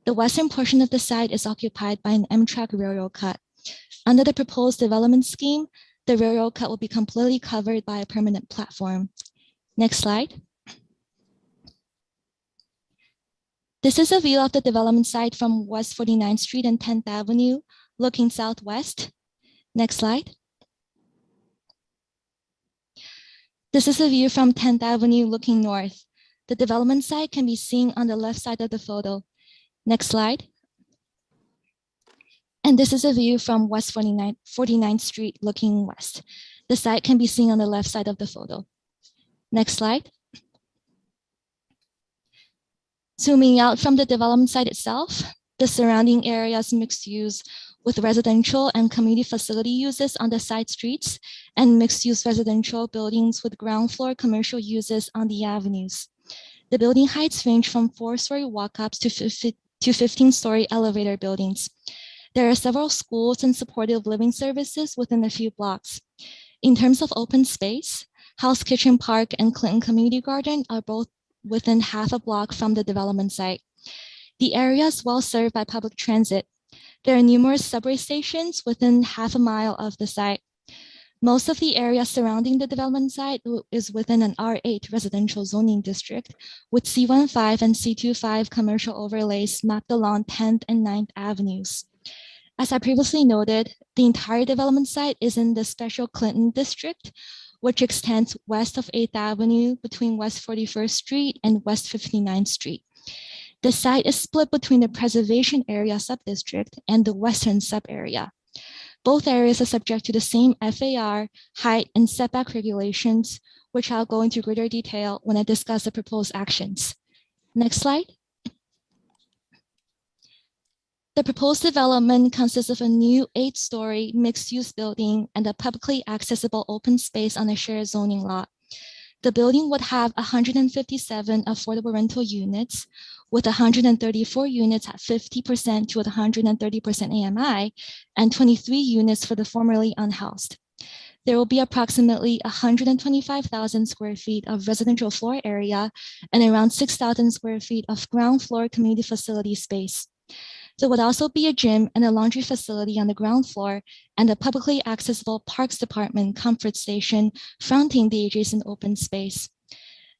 The western portion of the site is occupied by an Amtrak railroad cut. Under the proposed development scheme, the railroad cut will be completely covered by a permanent platform. Next slide. This is a view of the development site from West 49th Street and 10th Avenue, looking southwest. Next slide. This is a view from 10th Avenue looking north. The development site can be seen on the left side of the photo. Next slide. And this is a view from West 49th Street looking west. The site can be seen on the left side of the photo. Next slide. Zooming out from the development site itself, the surrounding area is mixed use with residential and community facility uses on the side streets and mixed-use residential buildings with ground floor commercial uses on the avenues. The building heights range from 4-story walk-ups to 15-story elevator buildings. There are several schools and supportive living services within a few blocks. In terms of open space, House Kitchen Park and Clinton Community Garden are both within half a block from the development site. The area is well served by public transit. There are numerous subway stations within half a mile of the site. Most of the area surrounding the development site is within an R8 residential zoning district with C15 and C25 commercial overlays mapped along 10th and 9th Avenues. As I previously noted, the entire development site is in the special Clinton district, which extends west of 8th Avenue between West 41st Street and West 59th Street. The site is split between the preservation area subdistrict and the western sub-area. Both areas are subject to the same FAR, height, and setback regulations, which I'll go into greater detail when I discuss the proposed actions. Next slide. The proposed development consists of a new 8-story mixed-use building and a publicly accessible open space on a shared zoning lot. The building would have 157 affordable rental units, with 134 units at 50% to 130% AMI, and 23 units for the formerly unhoused. There will be approximately 125,000 square feet of residential floor area and around 6,000 square feet of ground floor community facility space. There would also be a gym and a laundry facility on the ground floor and a publicly accessible Parks Department comfort station fronting the adjacent open space.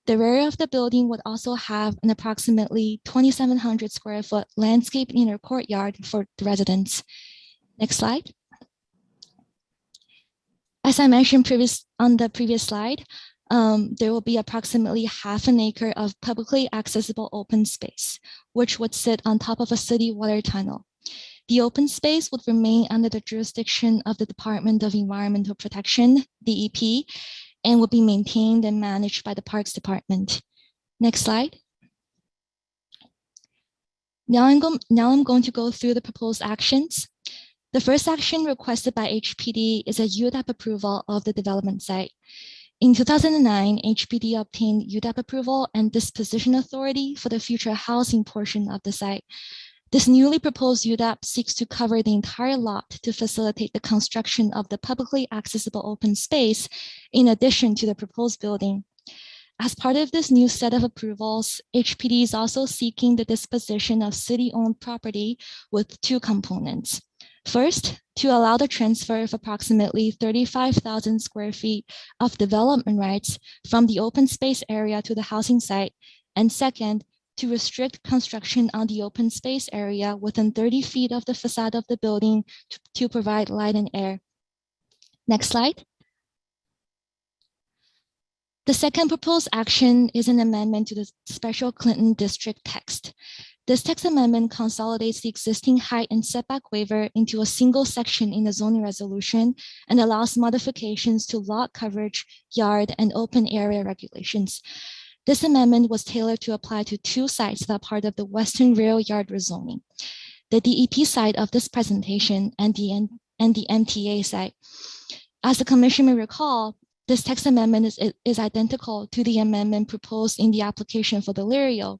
The rear of the building would also have an approximately 2,700 square foot landscape inner courtyard for the residents. Next slide. As I mentioned on the previous slide, there will be approximately half an acre of publicly accessible open space, which would sit on top of a city water tunnel. The open space would remain under the jurisdiction of the Department of Environmental Protection, DEP, and will be maintained and managed by the Parks Department. Next slide. Now I'm going to go through the proposed actions. The first action requested by HPD is a UDAP approval of the development site. In 2009, HPD obtained UDAP approval and disposition authority for the future housing portion of the site. This newly proposed UDAP seeks to cover the entire lot to facilitate the construction of the publicly accessible open space in addition to the proposed building. As part of this new set of approvals, HPD is also seeking the disposition of city-owned property with two components. First, to allow the transfer of approximately 35,000 square feet of development rights from the open space area to the housing site. And second, to restrict construction on the open space area within 30 feet of the facade of the building to provide light and air. Next slide. The second proposed action is an amendment to the Special Clinton District text. This text amendment consolidates the existing height and setback waiver into a single section in the zoning resolution and allows modifications to lot coverage, yard, and open area regulations. This amendment was tailored to apply to two sites that are part of the Western Rail Yard rezoning, the DEP site of this presentation and the MTA site. As the Commission may recall, this text amendment is identical to the amendment proposed in the application for the thereto,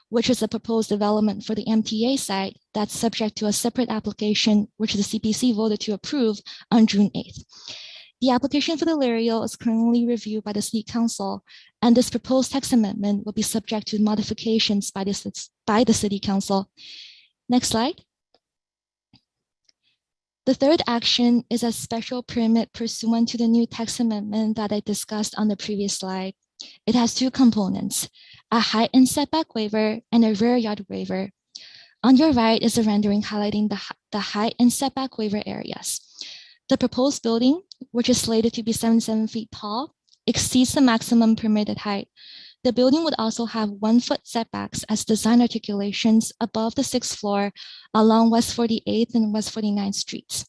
which is a proposed development for the MTA site that's subject to a separate application, which the CPC voted to approve on June 8th. The application for the thereto is currently reviewed by the City Council, and this proposed text amendment will be subject to modifications by the City Council. Next slide. The third action is a special permit pursuant to the new text amendment that I discussed on the previous slide. It has two components, a height and setback waiver and a rear yard waiver. On your right is a rendering highlighting the height and setback waiver areas. The proposed building, which is slated to be 77 feet tall, exceeds the maximum permitted height. The building would also have 1 foot setbacks as design articulations above the 6th floor along West 48th and West 49th streets.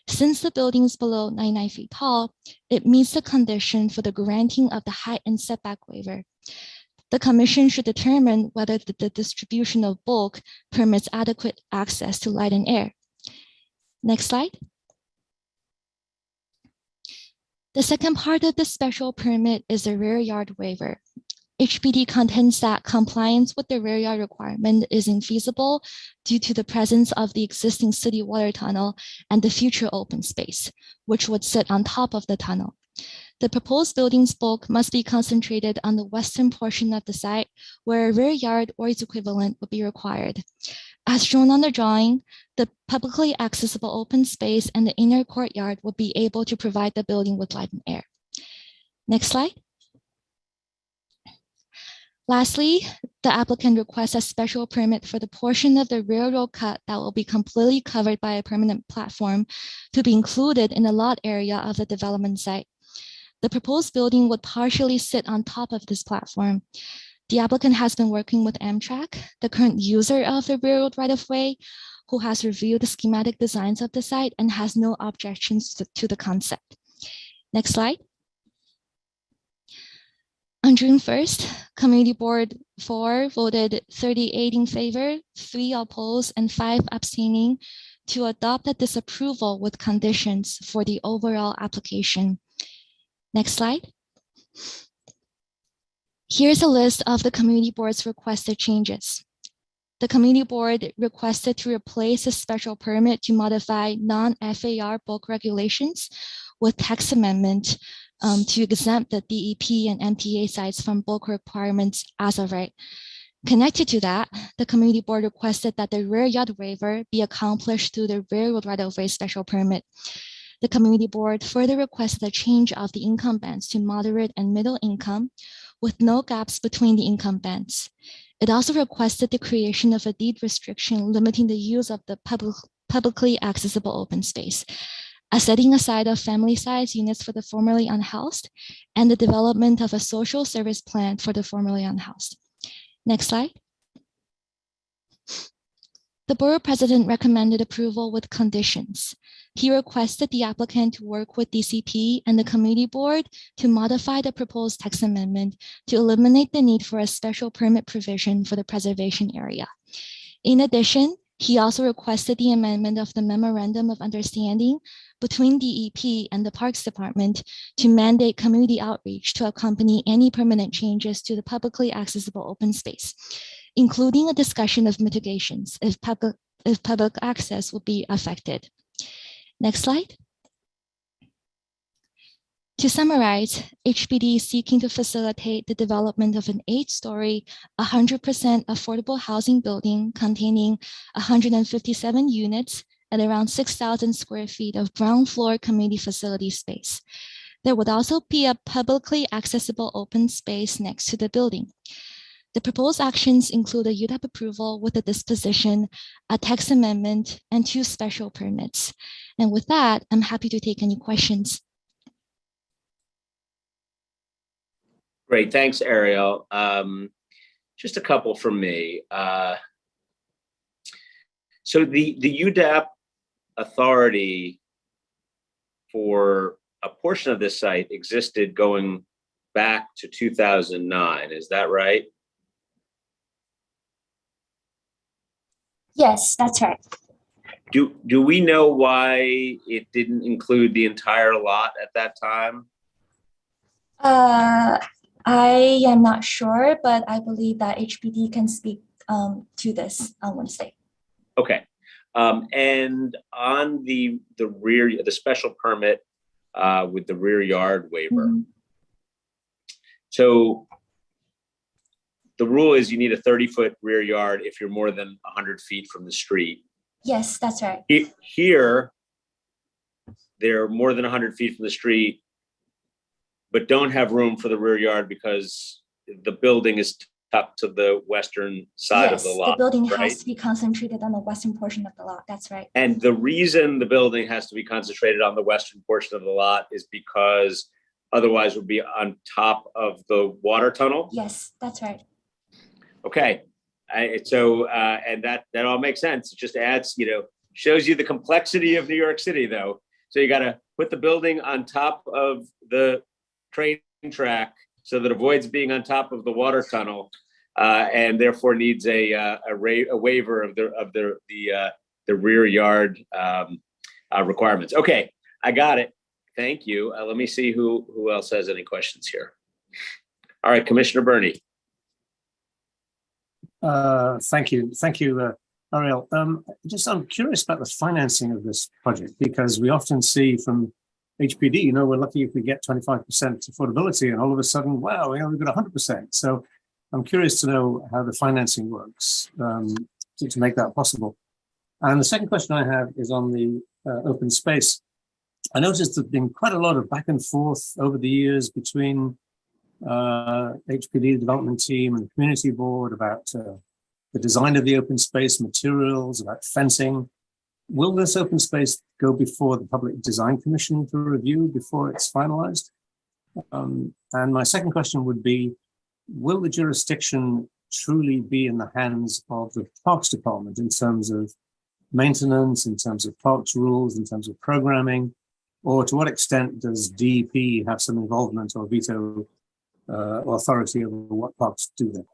Since the building is below 99 feet tall, it meets the condition for the granting of the height and setback waiver. The Commission should determine whether the distribution of bulk permits adequate access to light and air. Next slide. The second part of the special permit is the rear yard waiver. HPD contends that compliance with the rear yard requirement is infeasible due to the presence of the existing city water tunnel and the future open space, which would sit on top of the tunnel. The proposed building's bulk must be concentrated on the western portion of the site, where a rear yard or its equivalent would be required. As shown on the drawing, the publicly accessible open space and the inner courtyard will be able to provide the building with light and air. Next slide. Lastly, the applicant requests a special permit for the portion of the railroad cut that will be completely covered by a permanent platform to be included in the lot area of the development site. The proposed building would partially sit on top of this platform. The applicant has been working with Amtrak, the current user of the railroad right-of-way, who has reviewed the schematic designs of the site and has no objections to the concept. Next slide. On June 1st, Community Board 4 voted 38 in favor, 3 opposed, and 5 abstaining to adopt a disapproval with conditions for the overall application. Next slide. Here's a list of the Community Board's requested changes. The Community Board requested to replace a special permit to modify non-FAR bulk regulations with text amendment to exempt the DEP and MTA sites from bulk requirements as of right. Connected to that, the Community Board requested that the rear yard waiver be accomplished through the railroad right-of-way special permit. The Community Board further requested a change of the income bands to moderate and middle income with no gaps between the income bands. It also requested the creation of a deed restriction limiting the use of the publicly accessible open space. a setting aside of family-sized units for the formerly unhoused, and the development of a social service plan for the formerly unhoused. Next slide. The Borough President recommended approval with conditions. He requested the applicant to work with DCP and the Community Board to modify the proposed text amendment to eliminate the need for a special permit provision for the preservation area. In addition, he also requested the amendment of the Memorandum of Understanding between DEP and the Parks Department to mandate community outreach to accompany any permanent changes to the publicly accessible open space, including a discussion of mitigations if public access will be affected. Next slide. To summarize, HPD is seeking to facilitate the development of an 8-story, 100% affordable housing building containing 157 units at around 6,000 square feet of ground floor community facility space. There would also be a publicly accessible open space next to the building. The proposed actions include a UDAP approval with a disposition, a text amendment, and 2 special permits. And with that, I'm happy to take any questions. Great, thanks, Ariel. Just a couple from me. So the UDAP authority for a portion of this site existed going back to 2009, is that right? Yes, that's right. Do we know why it didn't include the entire lot at that time? I am not sure, but I believe that HPD can speak to this on Wednesday. Okay. And on the special permit with the rear yard waiver. Mm-hmm. So the rule is you need a 30-foot rear yard if you're more than 100 feet from the street. Yes, that's right. Here, they're more than 100 feet from the street, but don't have room for the rear yard because the building is tucked to the western side of the lot. The building right? has to be concentrated on the western portion of the lot. That's right. And the reason the building has to be concentrated on the western portion of the lot is because otherwise it would be on top of the water tunnel? Yes, that's right. Okay. And that all makes sense. It just adds, shows you the complexity of New York City, though. So you got to put the building on top of the train track so that avoids being on top of the water tunnel, and therefore needs a waiver of the rear yard requirements. Okay, I got it. Thank you. Let me see who else has any questions here. All right, Commissioner Burney. Thank you, Ariel. I'm curious about the financing of this project, because we often see from HPD, we're lucky if we get 25% affordability, and all of a sudden, wow, we only got 100%. So I'm curious to know how the financing works to make that possible. And the second question I have is on the open space. I noticed there's been quite a lot of back and forth over the years between HPD development team and the community board about the design of the open space, materials, about fencing. Will this open space go before the Public Design Commission for review before it's finalized? And my second question would be, will the jurisdiction truly be in the hands of the Parks Department in terms of maintenance, in terms of parks rules, in terms of programming, or to what extent does DEP have some involvement or veto authority over what parks do there?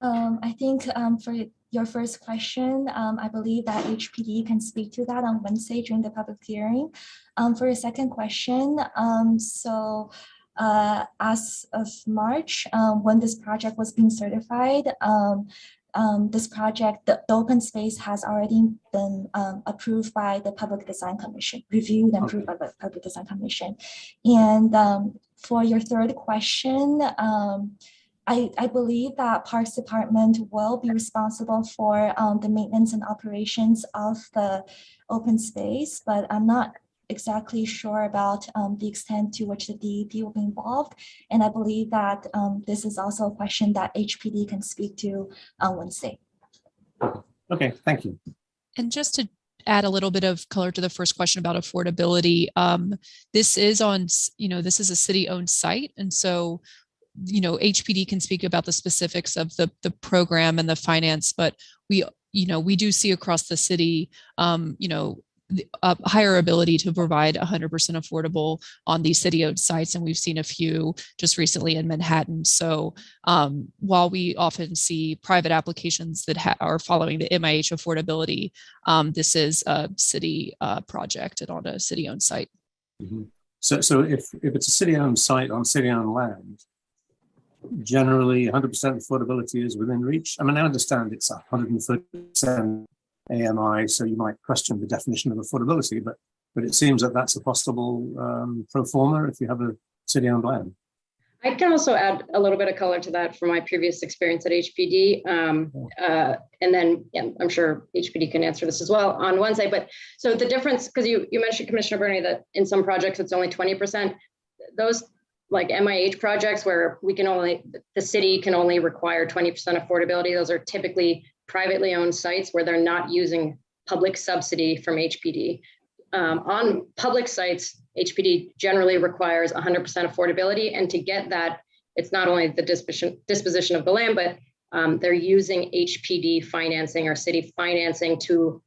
I think for your first question, I believe that HPD can speak to that on Wednesday during the public hearing. For your second question, as of March, when this project was being certified, this project, the open space has already been approved by the Public Design Commission, reviewed and approved by the Public Design Commission. And for your third question, I believe that Parks Department will be responsible for the maintenance and operations of the open space, but I'm not exactly sure about the extent to which the DEP will be involved. And I believe that this is also a question that HPD can speak to on Wednesday. Okay, thank you. And just to add a little bit of color to the first question about affordability. This is on, this is a city-owned site. And so, HPD can speak about the specifics of the program and the finance, but we do see across the city, higher ability to provide 100% affordable on these city-owned sites. And we've seen a few just recently in Manhattan. So while we often see private applications that are following the MIH affordability, this is a city project and on a city-owned site. Mm-hmm. So if it's a city-owned site on city-owned land, generally 100% affordability is within reach. I mean, I understand it's 130% AMI, so you might question the definition of affordability, but it seems that that's a possible pro forma if you have a city-owned land. I can also add a little bit of color to that from my previous experience at HPD. And then I'm sure HPD can answer this as well on one side. But so the difference, because you mentioned, Commissioner Bernie, that in some projects it's only 20%. Those like MIH projects where the city can only require 20% affordability, those are typically privately owned sites where they're not using public subsidy from HPD. On public sites, HPD generally requires 100% affordability. And to get that, it's not only the disposition of the land, but they're using HPD financing or city financing to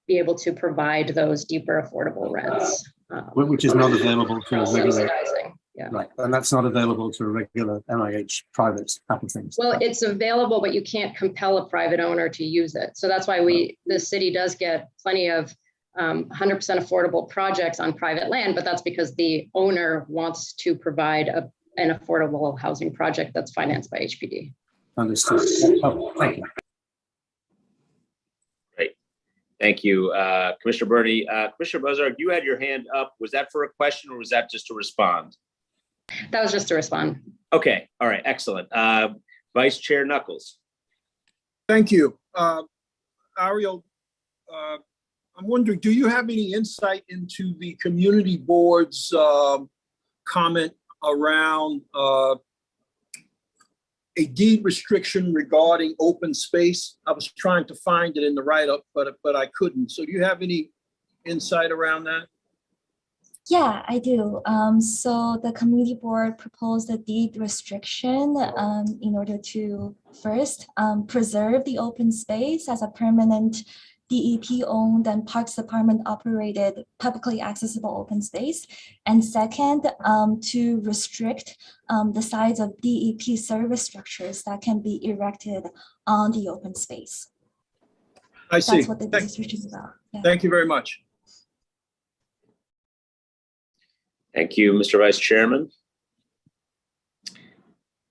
be able to provide those deeper affordable rents. Which is not available to a regular, subsidizing. Yeah. Right, and that's not available to a regular MIH private applicant. Well, it's available, but you can't compel a private owner to use it. So that's why the city does get plenty of 100% affordable projects on private land, but that's because the owner wants to provide an affordable housing project that's financed by HPD. Understood. Oh, thank you. Great. Thank you, Commissioner Bernie. Commissioner Bozarg, you had your hand up. Was that for a question or was that just to respond? That was just to respond. Okay. All right. Excellent. Vice Chair Knuckles. Thank you. Ariel, I'm wondering, do you have any insight into the community board's comment around a deed restriction regarding open space? I was trying to find it in the write-up, but I couldn't. So do you have any insight around that? Yeah, I do. So the community board proposed a deed restriction in order to first preserve the open space as a permanent DEP-owned and Parks Department-operated publicly accessible open space. And second, to restrict the size of DEP service structures that can be erected on the open space. I see. That's what the deed restriction is about. Yeah. Thank you very much. Thank you, Mr. Vice Chairman.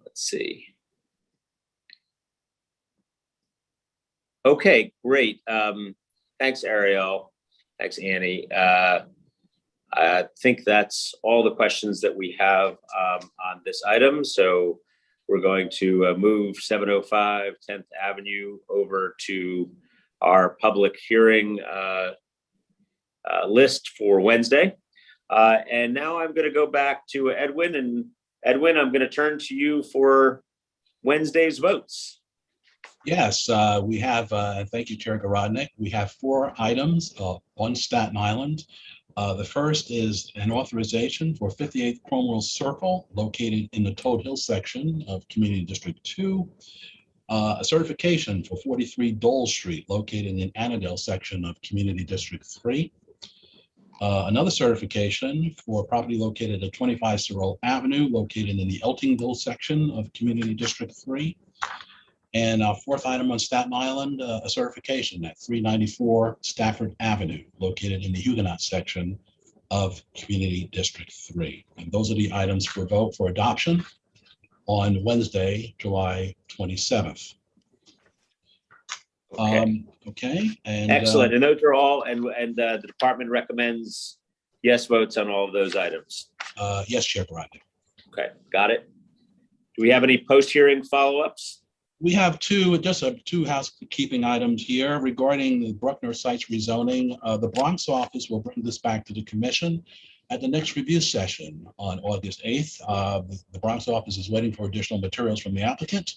Let's see. Okay, great. Thanks, Ariel. Thanks, Annie. I think that's all the questions that we have on this item. So we're going to move 705 10th Avenue over to our public hearing list for Wednesday. And now I'm going to go back to Edwin. And Edwin, I'm going to turn to you for Wednesday's votes. Yes, we have, thank you, Chair Garodnick. We have 4 items on Staten Island. The first is an authorization for 58th Cromwell Circle, located in the Toad Hill section of Community District 2. A certification for 43 Dole Street, located in Annandale section of Community District 3. Another certification for property located at 25 Searle Avenue, located in the Eltingville section of Community District 3. And our 4th item on Staten Island, a certification at 394 Stafford Avenue, located in the Huguenot section of Community District 3. And those are the items for vote for adoption on Wednesday, July 27th. Okay. And excellent. And those are all, and the department recommends yes votes on all of those items. Yes, Chair Garodnick. Okay, got it. Do we have any post-hearing follow-ups? We have two housekeeping items here regarding the Bruckner Sites rezoning. The Bronx office will bring this back to the commission at the next review session on August 8th. The Bronx office is waiting for additional materials from the applicant.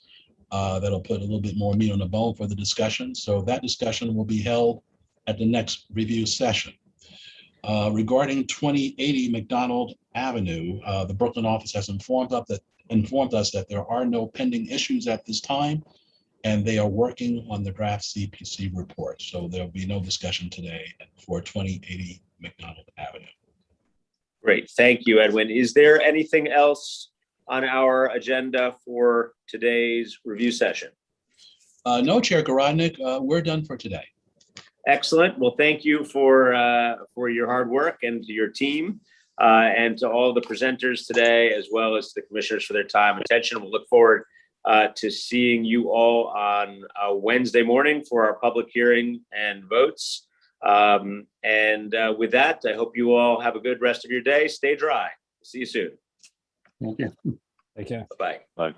That'll put a little bit more meat on the bone for the discussion. So that discussion will be held at the next review session. Regarding 2080 McDonald Avenue, the Brooklyn office has informed us that there are no pending issues at this time, and they are working on the draft CPC report. So there'll be no discussion today for 2080 McDonald Avenue. Great, thank you, Edwin. Is there anything else on our agenda for today's review session? No, Chair Garodnick, we're done for today. Excellent. Well, thank you for your hard work and to your team and to all the presenters today, as well as to the commissioners for their time and attention. We'll look forward to seeing you all on Wednesday morning for our public hearing and votes. With that, I hope you all have a good rest of your day. Stay dry. See you soon. Thank you. Take care. Bye-bye. Bye.